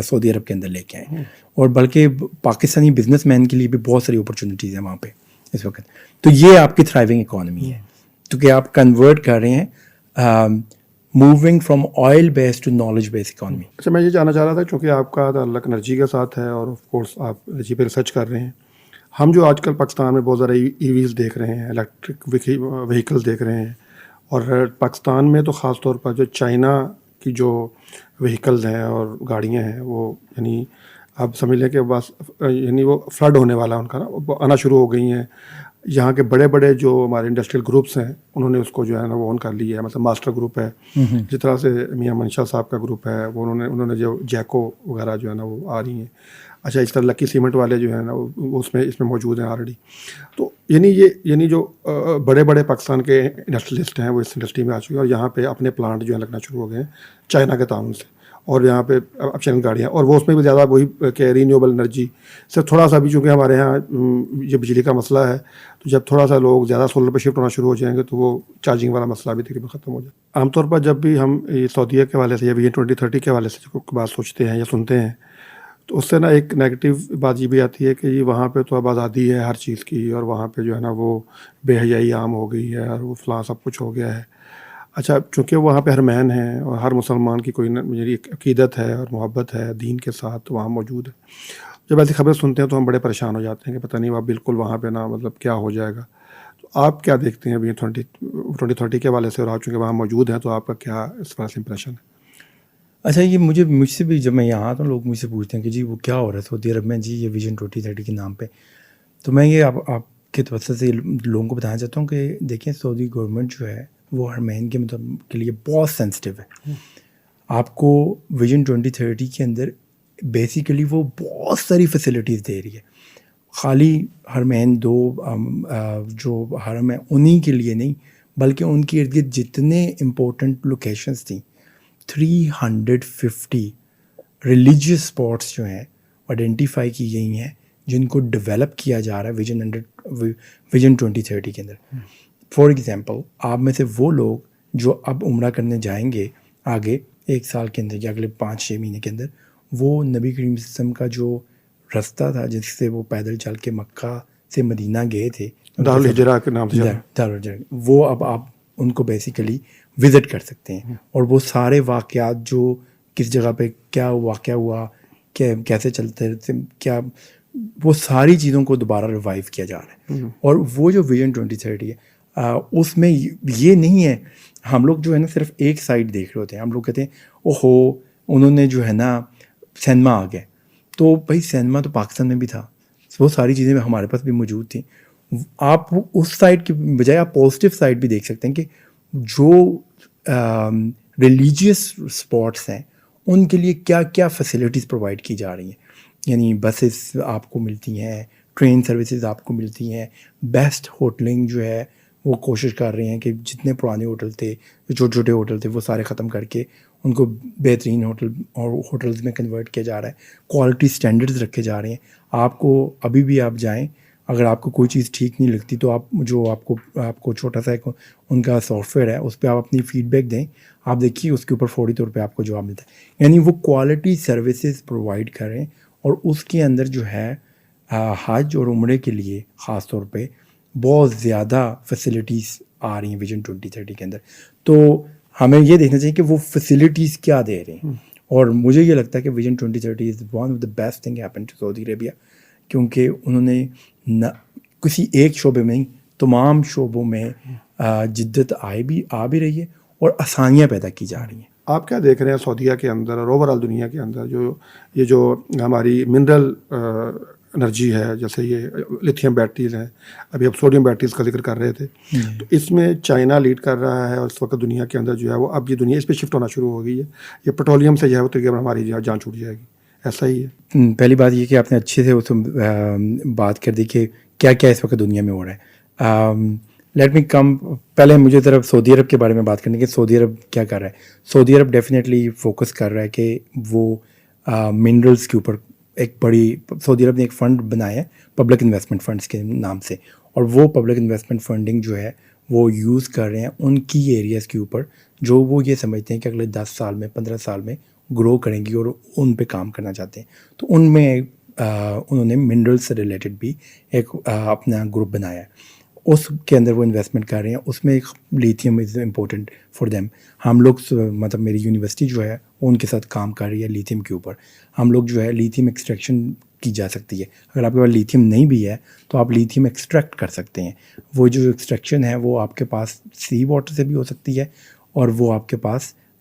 A: سعودی عرب کے اندر لے کے آئیں. اور بلکہ پاکستانی بزنس مین کے لیے بھی بہت ساری اپرچونیٹیز ہیں وہاں پہ اس وقت. تو یہ آپ کی تھرائیونگ اکانومی ہے, کیونکہ آپ کنورٹ کر رہے ہیں moving from oil base to knowledge base economy.
B: اچھا, میں یہ جاننا چاہ رہا تھا چونکہ آپ کا تعلق انرجی کے ساتھ ہے اور آف کورس آپ انرجی پہ ریسرچ کر رہے ہیں. ہم جو آج کل پاکستان میں بہت زیادہ ای ویز دیکھ رہے ہیں, الیکٹرک وہیکلز دیکھ رہے ہیں, اور پاکستان میں تو خاص طور پر جو چائنا کی جو وہیکلز ہیں اور گاڑیاں ہیں وہ یعنی آپ سمجھ لیں کہ بس یعنی وہ فلڈ ہونے والا ہے ان کا نا، وہ آنا شروع ہو گئی ہیں. یہاں کے بڑے بڑے جو ہمارے انڈسٹریل گروپس ہیں انہوں نے اس کو جو ہے نا وہ آن کر لیا ہے. مطلب ماسٹر گروپ ہے، جس طرح سے میاں منشا صاحب کا گروپ ہے، وہ انہوں نے جو جیکو وغیرہ جو ہے نا وہ آ رہی ہیں. اچھا، اس طرح لکی سیمنٹ والے جو ہیں نا وہ اس میں موجود ہیں آلریڈی. تو یعنی جو بڑے بڑے پاکستان کے انڈسٹریلسٹ ہیں وہ اس انڈسٹری میں آ چکے ہیں، اور یہاں پہ اپنے پلانٹ جو ہیں لگنا شروع ہو گئے ہیں چائنا کے تعاون سے. اور یہاں پہ اب چند گاڑیاں، اور وہ اس میں بھی زیادہ وہی کہ رینیوبل انرجی سے تھوڑا سا بھی، چونکہ ہمارے یہاں یہ بجلی کا مسئلہ ہے، تو جب تھوڑا سا لوگ زیادہ سولر پہ شفٹ ہونا شروع ہو جائیں گے تو وہ چارجنگ والا مسئلہ بھی تقریباً ختم ہو جائے. عام طور پر جب بھی ہم سعودیہ کے حوالے سے یا ویژن 2030 کے حوالے سے کوئی بات سوچتے ہیں یا سنتے ہیں، تو اس سے نا ایک نیگیٹو بات یہ بھی آتی ہے کہ یہ وہاں پہ تو اب آزادی ہے ہر چیز کی، اور وہاں پہ جو ہے نا وہ بے حیائی عام ہو گئی ہے، اور وہ فلاں سب کچھ ہو گیا ہے. اچھا، چونکہ وہاں پہ ہر مین ہیں اور ہر مسلمان کی کوئی ایک عقیدت ہے اور محبت ہے دین کے ساتھ وہاں موجود ہے. جب ایسی خبریں سنتے ہیں تو ہم بڑے پریشان ہو جاتے ہیں کہ پتہ نہیں وہاں بالکل وہاں پہ نا مطلب کیا ہو جائے گا. تو آپ کیا دیکھتے ہیں ابھی 2030 کے حوالے سے، اور آپ چونکہ وہاں موجود ہیں تو آپ کا کیا اس طرح سے امپریشن ہے؟
A: اچھا، یہ مجھ سے بھی جب میں یہاں آتا ہوں لوگ مجھ سے پوچھتے ہیں کہ جی وہ کیا ہو رہا ہے سعودی عرب میں، جی یہ ویژن 2030 کے نام پہ. تو میں یہ آپ کے توسط سے لوگوں کو بتانا چاہتا ہوں کہ دیکھیں سعودی گورنمنٹ جو ہے وہ ہر مہین کے لیے بہت سینسٹیو ہے. آپ کو ویژن 2030 کے اندر بیسیکلی وہ بہت ساری فیسلٹیز دے رہی ہے. خالی حرمین دو جو حرم ہے انہی کے لیے نہیں، بلکہ ان کے ارد گرد جتنے امپورٹنٹ لوکیشنز تھیں 350 ریلیجیس اسپاٹس جو ہیں آئیڈینٹیفائی کی گئی ہیں جن کو ڈیولپ کیا جا رہا ہے ویژن 2030 کے اندر. فار ایگزامپل، آپ میں سے وہ لوگ جو اب عمرہ کرنے جائیں گے آگے ایک سال کے اندر یا اگلے 5-6 مہینے کے اندر، وہ نبی کریم صلی اللہ علیہ وسلم کا جو رستہ تھا جس سے وہ پیدل چل کے مکہ سے مدینہ گئے تھے،
B: دارالہجرہ کے نام سے
A: دارالہجرہ، وہ اب آپ ان کو بیسیکلی وزٹ کر سکتے ہیں. اور وہ سارے واقعات جو کس جگہ پہ کیا واقعہ ہوا، کیسے چلتے رہتے، کیا وہ ساری چیزوں کو دوبارہ ریوائیو کیا جا رہا ہے. اور وہ جو ویژن 2030 ہے اس میں یہ نہیں ہے. ہم لوگ جو ہے نا صرف ایک سائڈ دیکھ رہے ہوتے ہیں. ہم لوگ کہتے ہیں اوہو انہوں نے جو ہے نا سینما آ گئے. تو بھائی سینما تو پاکستان میں بھی تھا، وہ ساری چیزیں ہمارے پاس بھی موجود تھیں. آپ اس سائڈ کی بجائے آپ پازیٹیو سائڈ بھی دیکھ سکتے ہیں کہ جو ریلیجیس اسپاٹس ہیں ان کے لیے کیا کیا فیسلٹیز پرووائڈ کی جا رہی ہیں. یعنی بسز آپ کو ملتی ہیں، ٹرین سروسز آپ کو ملتی ہیں، بیسٹ ہوٹلنگ جو ہے وہ کوشش کر رہے ہیں کہ جتنے پرانے ہوٹل تھے، جو چھوٹے چھوٹے ہوٹل تھے، وہ سارے ختم کر کے ان کو بہترین ہوٹلز میں کنورٹ کیا جا رہا ہے. کوالٹی سٹینڈرڈز رکھے جا رہے ہیں. آپ کو ابھی بھی آپ جائیں، اگر آپ کو کوئی چیز ٹھیک نہیں لگتی تو آپ کو چھوٹا سا ایک ان کا سافٹ ویئر ہے، اس پہ آپ اپنی فیڈ بیک دیں، آپ دیکھیے اس کے اوپر فوری طور پہ آپ کو جواب ملتا ہے. یعنی وہ کوالٹی سروسز پرووائڈ کریں. اور اس کے اندر جو ہے حج اور عمرے کے لیے خاص طور پہ بہت زیادہ فیسلٹیز آ رہی ہیں ویژن 2030 کے اندر. تو ہمیں یہ دیکھنا چاہیے کہ وہ فیسلٹیز کیا دے رہے ہیں. اور مجھے یہ لگتا ہے کہ vision 2030 is one of the best thing happen to Saudi Arabia, کیونکہ انہوں نے کسی ایک شعبے میں نہیں، تمام شعبوں میں جدت آ بھی رہی ہے اور آسانیاں پیدا کی جا رہی ہیں.
B: آپ کیا دیکھ رہے ہیں سعودیہ کے اندر اور اوور آل دنیا کے اندر جو ہماری منرل انرجی ہے، جیسے یہ لیتھیم بیٹریز ہیں، ابھی اب سوڈیم بیٹریز کا ذکر کر رہے تھے، تو اس میں چائنا لیڈ کر رہا ہے اور اس وقت دنیا کے اندر جو ہے وہ اب یہ دنیا اس پہ شفٹ ہونا شروع ہو گئی ہے. یہ پیٹرولیم سے جو ہے وہ تقریباً ہماری جان چھوٹ جائے گی. ایسا ہی ہے.
A: پہلی بات یہ کہ آپ نے اچھے سے اس بات کر دی کہ کیا کیا اس وقت دنیا میں ہو رہا ہے. لیٹ می کم پہلے مجھے طرف سعودی عرب کے بارے میں بات کرنے کہ سعودی عرب کیا کر رہا ہے. سعودی عرب ڈیفینیٹلی فوکس کر رہا ہے کہ وہ منرلس کے اوپر ایک بڑی، سعودی عرب نے ایک فنڈ بنایا ہے پبلک انویسٹمنٹ فنڈس کے نام سے، اور وہ پبلک انویسٹمنٹ فنڈنگ جو ہے وہ یوز کر رہے ہیں ان کی ایریاز کے اوپر جو وہ یہ سمجھتے ہیں کہ اگلے 10 سال میں 15 سال میں گرو کریں گی اور ان پہ کام کرنا چاہتے ہیں. تو ان میں انہوں نے منرل سے ریلیٹڈ بھی ایک اپنا گروپ بنایا ہے. اس کے اندر وہ انویسٹمنٹ کر رہے ہیں. اس میں ایک lithium is important for them. ہم لوگ مطلب میری یونیورسٹی جو ہے ان کے ساتھ کام کر رہی ہے لیتھیم کے اوپر. ہم لوگ جو ہے لیتھیم ایکسٹریکشن کی جا سکتی ہے. اگر آپ کے پاس لیتھیم نہیں بھی ہے تو آپ لیتھیم ایکسٹریکٹ کر سکتے ہیں. وہ جو ایکسٹریکشن ہے وہ آپ کے پاس سی واٹر سے بھی ہو سکتی ہے اور وہ آپ کے پاس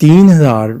A: 3000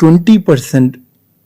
A: 20%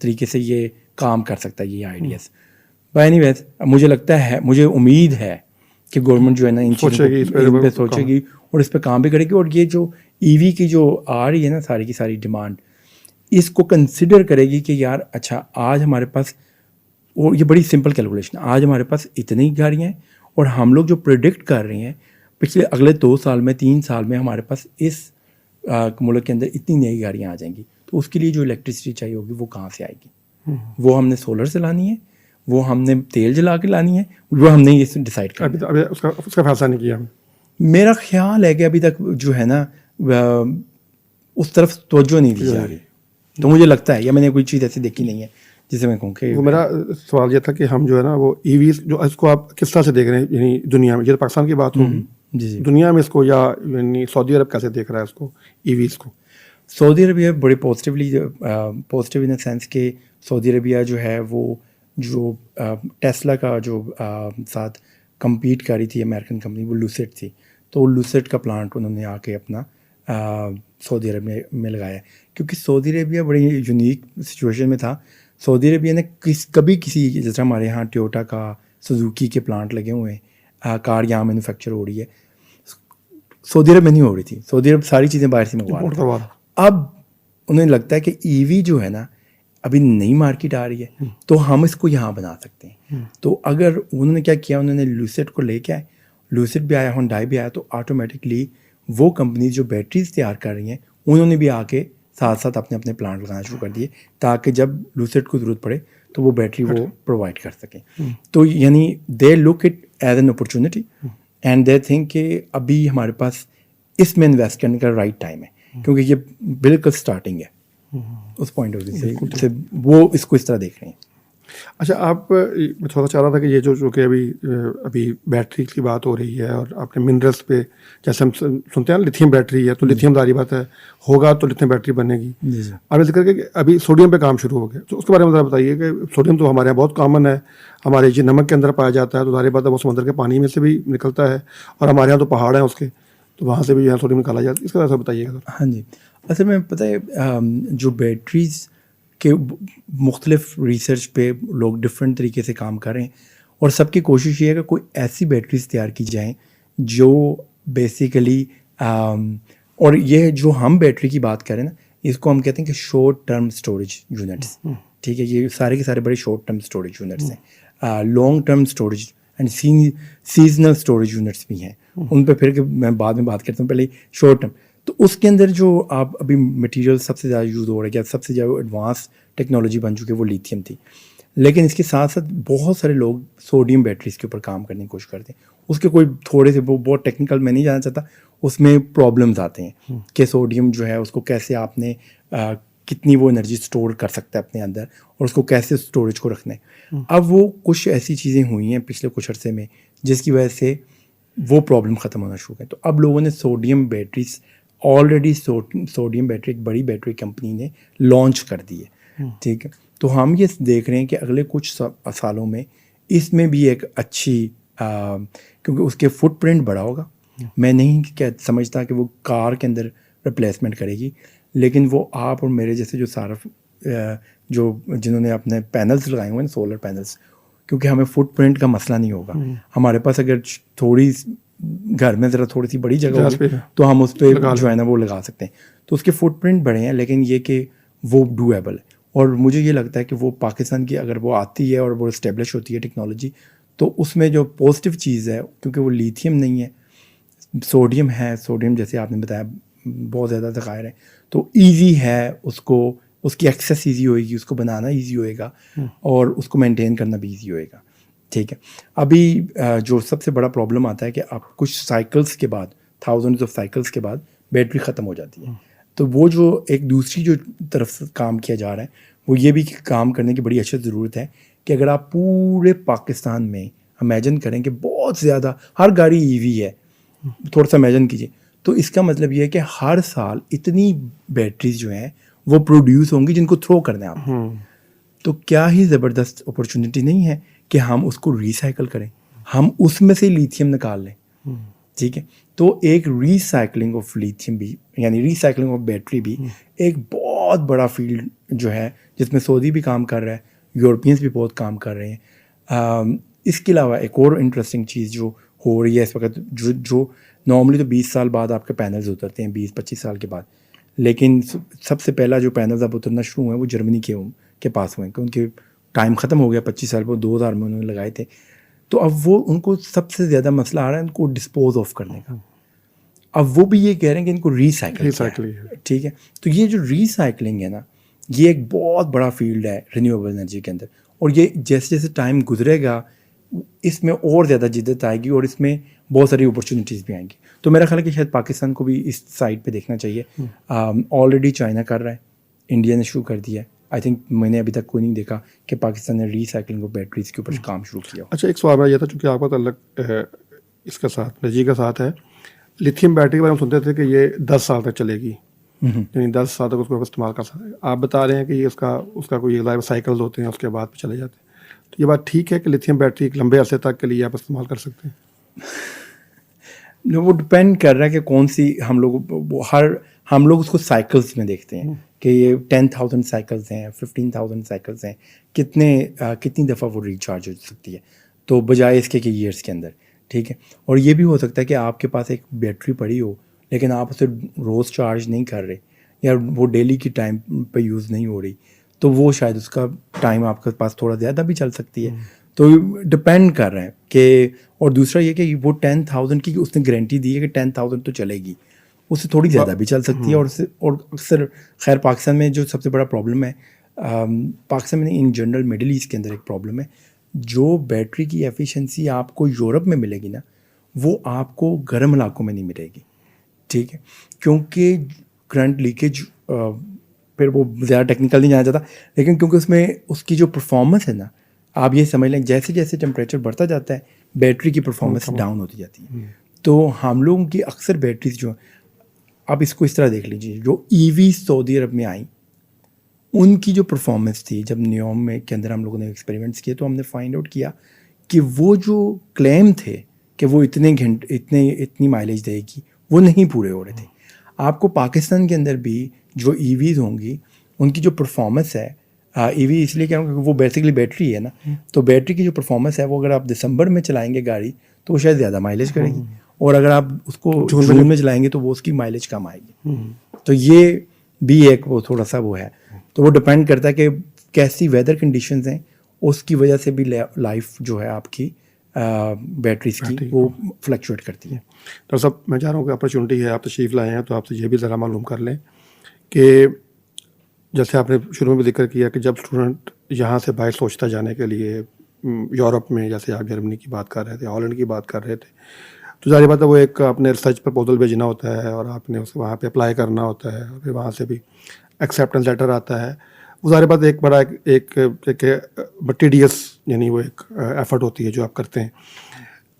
A: طریقے سے یہ کام کر سکتا ہے یہ آئیڈیاز. بائی اینی ویز مجھے لگتا ہے, مجھے امید ہے کہ گورنمنٹ جو ہے نا ان چیزوں پہ سوچے گی اور اس پہ کام بھی کرے گی, اور یہ جو ای وی کی جو آ رہی ہے نا ساری کی ساری ڈیمانڈ, اس کو کنسیڈر کرے گی کہ یار اچھا آج ہمارے پاس, اور یہ بڑی سمپل کیلکولیشن, آج ہمارے پاس اتنی گاڑیاں ہیں اور ہم لوگ جو پریڈکٹ کر رہے ہیں پچھلے اگلے 2 سال میں 3 سال میں ہمارے پاس اس ملک کے اندر اتنی نئی گاڑیاں آ جائیں گی, تو اس کے لیے جو الیکٹریسٹی چاہیے ہوگی وہ کہاں سے آئے گی؟ وہ ہم نے سولر سے لانی ہے, وہ ہم نے تیل جلا کے لانی ہے, وہ ہم نے یہ ڈیسائڈ کرنا ہے.
B: اس کا فیصلہ نہیں کیا.
A: میرا خیال ہے کہ ابھی تک جو ہے نا اس طرف توجہ نہیں دی جا رہی, تو مجھے لگتا ہے, یا میں نے کوئی چیز ایسی دیکھی نہیں ہے جسے میں کہوں کہ.
B: وہ میرا سوال یہ تھا کہ ہم جو ہے نا وہ ای ویز جو اس کو آپ کس طرح سے دیکھ رہے ہیں, یعنی دنیا میں, جیسے پاکستان کی بات ہوگی
A: جی
B: دنیا میں اس کو, یا یعنی سعودی عرب کیسے دیکھ رہا ہے اس کو ای ویز کو؟
A: سعودی عربیہ بڑے پازیٹیو ان سینس کہ سعودی عربیہ جو ہے وہ جو ٹیسلا کا جو ساتھ کمپیٹ کر رہی تھی امریکن کمپنی, وہ لوسیڈ تھی, تو لوسیڈ کا پلانٹ انہوں نے آ کے اپنا سعودی عرب میں لگایا, کیونکہ سعودی عربیہ بڑی یونیک سچویشن میں تھا. سعودی عربیہ نے کبھی کسی, جیسے ہمارے یہاں ٹیوٹا کا سوزوکی کے پلانٹ لگے ہوئے ہیں, کار یہاں مینوفیکچر ہو رہی ہے, سعودی عرب میں نہیں ہو رہی تھی. سعودی عرب ساری چیزیں باہر سے منگوا رہا تھا. اب انہیں لگتا ہے کہ ای وی جو ہے نا ابھی نئی مارکیٹ آ رہی ہے, تو ہم اس کو یہاں بنا سکتے ہیں. تو اگر انہوں نے کیا کیا, انہوں نے لوسیڈ کو لے کے آئے, لوسیڈ بھی آیا, ہونڈائی بھی آیا, تو آٹومیٹکلی وہ کمپنیز جو بیٹریز تیار کر رہی ہیں انہوں نے بھی آ کے ساتھ ساتھ اپنے اپنے پلانٹ لگانا شروع کر دیے, تاکہ جب لوسیڈ کو ضرورت پڑے تو وہ بیٹری وہ پرووائڈ کر سکیں. تو یعنی they look it as an opportunity and they think کہ ابھی ہمارے پاس اس میں انویسٹ کرنے کا رائٹ ٹائم ہے, کیونکہ یہ بالکل اسٹارٹنگ ہے. اس پوائنٹ آف ویو سے وہ اس کو اس طرح دیکھ رہے ہیں.
B: اچھا, آپ میں تھوڑا چاہ رہا تھا کہ یہ جو کہ ابھی بیٹری کی بات ہو رہی ہے, اور آپ نے منرلس پہ, جیسے ہم سنتے ہیں لیتھیم بیٹری ہے, تو لیتھیم ظاہری بات ہے ہوگا تو لیتھیم بیٹری بنے گی. آپ ذکر کہ ابھی سوڈیم پہ کام شروع ہو گیا, تو اس کے بارے میں ذرا بتائیے کہ سوڈیم تو ہمارے یہاں بہت کامن ہے, ہمارے یہ نمک کے اندر پایا جاتا ہے, تو ظاہری بات ہے وہ سمندر کے پانی میں سے بھی نکلتا ہے, اور ہمارے یہاں تو پہاڑ ہیں اس کے, تو وہاں سے بھی یہاں سوڈیم نکالا جاتا ہے. اس کا ذرا بتائیے گا.
A: ہاں جی, اصل میں پتہ ہے جو بیٹریز کے مختلف ریسرچ پہ لوگ ڈفرینٹ طریقے سے کام کر رہے ہیں, اور سب کی کوشش یہ ہے کہ کوئی ایسی بیٹریز تیار کی جائیں جو بیسیکلی, اور یہ جو ہم بیٹری کی بات کریں نا, اس کو ہم کہتے ہیں کہ شارٹ ٹرم اسٹوریج یونٹس. ٹھیک ہے, یہ سارے کے سارے بڑے شارٹ ٹرم اسٹوریج یونٹس ہیں. Long term storage and seasonal storage units بھی ہیں, ان پہ پھر میں بعد میں بات کرتا ہوں, پہلے شارٹ ٹرم. تو اس کے اندر جو آپ ابھی مٹیریل سب سے زیادہ یوز ہو رہا ہے, یا سب سے زیادہ ایڈوانس ٹیکنالوجی بن چکی ہے, وہ لیتھیم تھی. لیکن اس کے ساتھ ساتھ بہت سارے لوگ سوڈیم بیٹریز کے اوپر کام کرنے کی کوشش کرتے ہیں. اس کے کوئی تھوڑے سے, وہ بہت ٹیکنیکل میں نہیں جانا چاہتا, اس میں پرابلمز آتے ہیں کہ سوڈیم جو ہے اس کو کیسے آپ نے کتنی وہ انرجی اسٹور کر سکتا ہے اپنے اندر, اور اس کو کیسے اسٹوریج کو رکھنا ہے. اب وہ کچھ ایسی چیزیں ہوئی ہیں پچھلے کچھ عرصے میں جس کی وجہ سے وہ پرابلم ختم ہونا شروع ہے. تو اب لوگوں نے sodium batteries, already sodium battery ایک بڑی بیٹری کمپنی نے لانچ کر دی ہے. ٹھیک ہے, تو ہم یہ دیکھ رہے ہیں کہ اگلے کچھ سالوں میں اس میں بھی ایک اچھی, کیونکہ اس کے فٹ پرنٹ بڑا ہوگا. میں نہیں سمجھتا کہ وہ کار کے اندر ریپلیسمنٹ کرے گی, لیکن وہ آپ اور میرے جیسے جو صارف جو جنہوں نے اپنے پینلز لگائے ہوئے ہیں, سولر پینلز, کیونکہ ہمیں فٹ پرنٹ کا مسئلہ نہیں ہوگا. ہمارے پاس اگر تھوڑی گھر میں ذرا تھوڑی سی بڑی جگہ ہوگی تو ہم اس پہ جو ہے نا وہ لگا سکتے ہیں. تو اس کے فٹ پرنٹ بڑے ہیں, لیکن یہ کہ وہ ڈویبل ہے. اور مجھے یہ لگتا ہے کہ وہ پاکستان کی اگر وہ آتی ہے اور وہ اسٹیبلش ہوتی ہے ٹیکنالوجی, تو اس میں جو پازیٹیو چیز ہے, کیونکہ وہ لیتھیم نہیں ہے, سوڈیم ہے. سوڈیم جیسے آپ نے بتایا بہت زیادہ ذخائر ہیں, تو ایزی ہے, اس کو اس کی ایکسیس ایزی ہوئے گی, اس کو بنانا ایزی ہوئے گا, اور اس کو مینٹین کرنا بھی ایزی ہوئے گا. ٹھیک ہے, ابھی جو سب سے بڑا پرابلم آتا ہے کہ آپ کچھ سائیکلس کے بعد, تھاؤزنڈز آف سائیکلس کے بعد بیٹری ختم ہو جاتی ہے. تو وہ جو ایک دوسری جو طرف کام کیا جا رہا ہے, وہ یہ بھی کام کرنے کی بڑی اشد ضرورت ہے کہ اگر آپ پورے پاکستان میں امیجن کریں کہ بہت زیادہ ہر گاڑی ای وی ہے, تھوڑا سا امیجن کیجیے, تو اس کا مطلب یہ ہے کہ ہر سال اتنی بیٹریز جو ہیں وہ پروڈیوس ہوں گی جن کو تھرو کرنا ہے آپ. تو کیا ہی زبردست اپرچونٹی نہیں ہے کہ ہم اس کو ریسائیکل کریں, ہم اس میں سے لیتھیم نکال لیں. ٹھیک ہے, تو ایک ریسائکلنگ آف لیتھیم بھی, یعنی ریسائکلنگ آف بیٹری بھی ایک بہت بڑا فیلڈ جو ہے جس میں سعودی بھی کام کر رہا ہے, یورپینس بھی بہت کام کر رہے ہیں. اس کے علاوہ ایک اور انٹرسٹنگ چیز جو ہو رہی ہے اس وقت, جو نارملی تو 20 سال بعد آپ کے پینلز اترتے ہیں, 20-25 سال کے بعد, لیکن سب سے پہلا جو پینلز اب اترنا شروع ہوئے ہیں وہ جرمنی کے پاس ہوئے ہیں, کہ ان کے ٹائم ختم ہو گیا 25 سال پر, 2000 میں انہوں نے لگائے تھے. تو اب وہ ان کو سب سے زیادہ مسئلہ آ رہا ہے ان کو ڈسپوز آف کرنے کا. اب وہ بھی یہ کہہ رہے ہیں کہ ان کو ریسائکل, ٹھیک ہے. تو یہ جو ریسائکلنگ ہے نا, یہ ایک بہت بڑا فیلڈ ہے رینیویبل انرجی کے اندر, اور یہ جیسے جیسے ٹائم گزرے گا اس میں اور زیادہ جدت آئے گی, اور اس میں بہت ساری اپرچونیٹیز بھی آئیں گی. تو میرا خیال ہے کہ شاید پاکستان کو بھی اس سائڈ پہ دیکھنا چاہیے. آلریڈی چائنا کر رہا ہے, انڈیا نے شروع کر دیا ہے. آئی تھنک میں نے ابھی تک کوئی نہیں دیکھا کہ پاکستان نے ریسائکلنگ اور بیٹریز کے اوپر کام شروع کیا.
B: اچھا, ایک سوال میرا یہ تھا, چونکہ آپ کا تعلق اس کے ساتھ انرجی کے ساتھ ہے, لیتھیم بیٹری کے بارے میں سنتے تھے کہ یہ 10 سال تک چلے گی, یعنی 10 سال تک اس کو استعمال کر سکتے ہیں. آپ بتا رہے ہیں کہ یہ اس کا کوئی لائف سائیکل ہوتے ہیں, اس کے بعد پہ چلے جاتے ہیں. تو یہ بات ٹھیک ہے کہ لیتھیم بیٹری ایک لمبے عرصے تک کے لیے آپ استعمال کر سکتے ہیں؟
A: وہ ڈپینڈ کر رہا ہے کہ کون سی ہم لوگ اس کو سائیکلس میں دیکھتے ہیں کہ یہ 10,000 سائیکلز ہیں, 15,000 سائیکلز ہیں, کتنی دفعہ وہ ریچارج ہو سکتی ہے, تو بجائے اس کے کہ ایئرس کے اندر, ٹھیک ہے. اور یہ بھی ہو سکتا ہے کہ آپ کے پاس ایک بیٹری پڑی ہو لیکن آپ اسے روز چارج نہیں کر رہے, یا وہ ڈیلی کی ٹائم پہ یوز نہیں ہو رہی, تو وہ شاید اس کا ٹائم آپ کے پاس تھوڑا زیادہ بھی چل سکتی ہے. تو ڈپینڈ کر رہا ہے کہ, اور دوسرا یہ کہ وہ 10,000 کی اس نے گارنٹی دی ہے کہ 10,000 تو چلے گی, اس سے تھوڑی زیادہ بھی چل سکتی ہے. اور اکثر خیر پاکستان میں جو سب سے بڑا پرابلم ہے, پاکستان میں ان جنرل مڈل ایسٹ کے اندر ایک پرابلم ہے, جو بیٹری کی ایفیشنسی آپ کو یورپ میں ملے گی نا, وہ آپ کو گرم علاقوں میں نہیں ملے گی, ٹھیک ہے. کیونکہ کرنٹ لیکیج, پھر وہ زیادہ ٹیکنیکل نہیں جانا چاہتا, لیکن کیونکہ اس میں اس کی جو پرفارمنس ہے نا, آپ یہ سمجھ لیں جیسے جیسے ٹیمپریچر بڑھتا جاتا ہے بیٹری کی پرفارمنس ڈاؤن ہوتی جاتی ہے. تو ہم لوگوں کی اکثر بیٹریز جو, آپ اس کو اس طرح دیکھ لیجیے, جو ای وی سعودی عرب میں آئیں ان کی جو پرفارمنس تھی, جب نیوم میں کے اندر ہم لوگوں نے ایکسپیریمنٹس کیے تو ہم نے فائنڈ آؤٹ کیا کہ وہ جو کلیم تھے کہ وہ اتنی مائلیج دے گی, وہ نہیں پورے ہو رہے تھے. آپ کو پاکستان کے اندر بھی جو ای ویز ہوں گی ان کی جو پرفارمنس ہے, ای وی اس لیے کہہ رہا ہوں کہ وہ بیسکلی بیٹری ہے نا, تو بیٹری کی جو پرفارمنس ہے وہ اگر آپ دسمبر میں چلائیں گے گاڑی تو وہ شاید زیادہ مائلیج کرے گی, اور اگر آپ اس کو جون میں چلائیں گے تو وہ اس کی مائلیج کم آئے گی. تو یہ بھی ایک وہ تھوڑا سا وہ ہے. تو وہ ڈپینڈ کرتا ہے کہ کیسی ویدر کنڈیشنز ہیں, اس کی وجہ سے بھی لائف جو ہے آپ کی بیٹریز کی وہ فلکچویٹ کرتی ہے.
B: ڈاکٹر صاحب, میں چاہ رہا ہوں کہ اپرچونٹی ہے, آپ تشریف لائے ہیں تو آپ سے یہ بھی ذرا معلوم کر لیں کہ جیسے آپ نے شروع میں بھی ذکر کیا کہ جب اسٹوڈنٹ یہاں سے باہر سوچتا جانے کے لیے یورپ میں, جیسے آپ جرمنی کی بات کر رہے تھے, ہالینڈ کی بات کر رہے تھے, تو ظاہر بات ہے وہ ایک اپنے ریسرچ پرپوزل بھیجنا ہوتا ہے اور آپ نے اسے وہاں پہ اپلائی کرنا ہوتا ہے, اور پھر وہاں سے بھی ایکسیپٹنس لیٹر آتا ہے. وہ ظاہر بات ایک بڑا ایک ٹیڈیس, یعنی وہ ایک ایفرٹ ہوتی ہے جو آپ کرتے ہیں.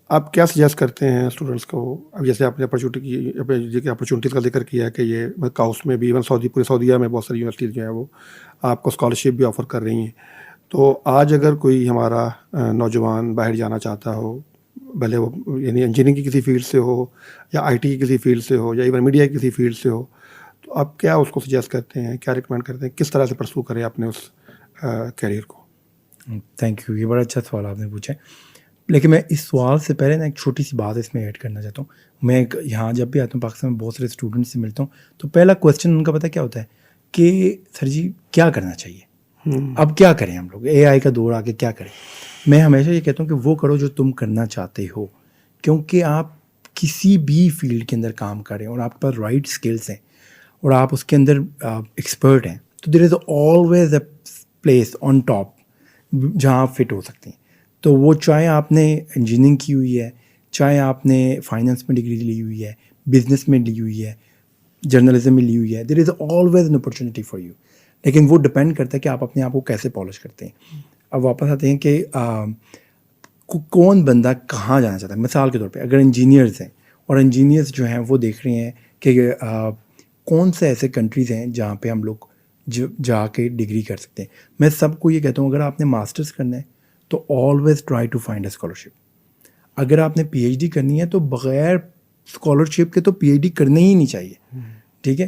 B: آپ کیا سجیسٹ کرتے ہیں اسٹوڈنٹس کو؟ اب جیسے آپ نے اپرچونیٹیز کا ذکر کیا ہے کہ یہ کاؤس میں بھی, ایون پورے سعودیہ میں بہت ساری یونیورسٹیز جو ہیں وہ آپ کو اسکالرشپ بھی آفر کر رہی ہیں. تو آج اگر کوئی ہمارا نوجوان باہر جانا چاہتا ہو, بھلے وہ یعنی انجینئرنگ کی کسی فیلڈ سے ہو یا آئی ٹی کی کسی فیلڈ سے ہو یا ایون میڈیا کی کسی فیلڈ سے ہو, تو آپ کیا اس کو سجیسٹ کرتے ہیں, کیا ریکمینڈ کرتے ہیں, کس طرح سے پرسو کریں اپنے اس کیریئر کو؟
A: تھینک یو, یہ بڑا اچھا سوال آپ نے پوچھا. لیکن میں اس سوال سے پہلے نا ایک چھوٹی سی بات اس میں ایڈ کرنا چاہتا ہوں. میں یہاں جب بھی آتا ہوں پاکستان میں بہت سارے اسٹوڈنٹ سے ملتا ہوں, تو پہلا کویسچن ان کا پتہ کیا ہوتا ہے کہ سر جی کیا کرنا چاہیے, اب کیا کریں ہم لوگ, اے آئی کا دور آ کے کیا کریں. میں ہمیشہ یہ کہتا ہوں کہ وہ کرو جو تم کرنا چاہتے ہو, کیونکہ آپ کسی بھی فیلڈ کے اندر کام کریں اور آپ کے پاس رائٹ اسکلس ہیں اور آپ اس کے اندر ایکسپرٹ ہیں, تو there is always a place on top جہاں آپ فٹ ہو سکتے ہیں. تو وہ چاہے آپ نے انجینئرنگ کی ہوئی ہے, چاہے آپ نے فائنانس میں ڈگری لی ہوئی ہے, بزنس میں لی ہوئی ہے, جرنلزم میں لی ہوئی ہے, there is always an opportunity for you. لیکن وہ ڈپینڈ کرتا ہے کہ آپ اپنے آپ کو کیسے پالش کرتے ہیں. اب واپس آتے ہیں کہ کون بندہ کہاں جانا چاہتا ہے. مثال کے طور پہ اگر انجینئرز ہیں اور انجینئرز جو ہیں وہ دیکھ رہے ہیں کہ کون سے ایسے کنٹریز ہیں جہاں پہ ہم لوگ جا کے ڈگری کر سکتے ہیں, میں سب کو یہ کہتا ہوں اگر آپ نے ماسٹرز کرنا ہے تو always try to find a scholarship. اگر آپ نے پی ایچ ڈی کرنی ہے تو بغیر اسکالرشپ کے تو پی ایچ ڈی کرنا ہی نہیں چاہیے, ٹھیک ہے.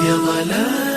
C: يا ظلام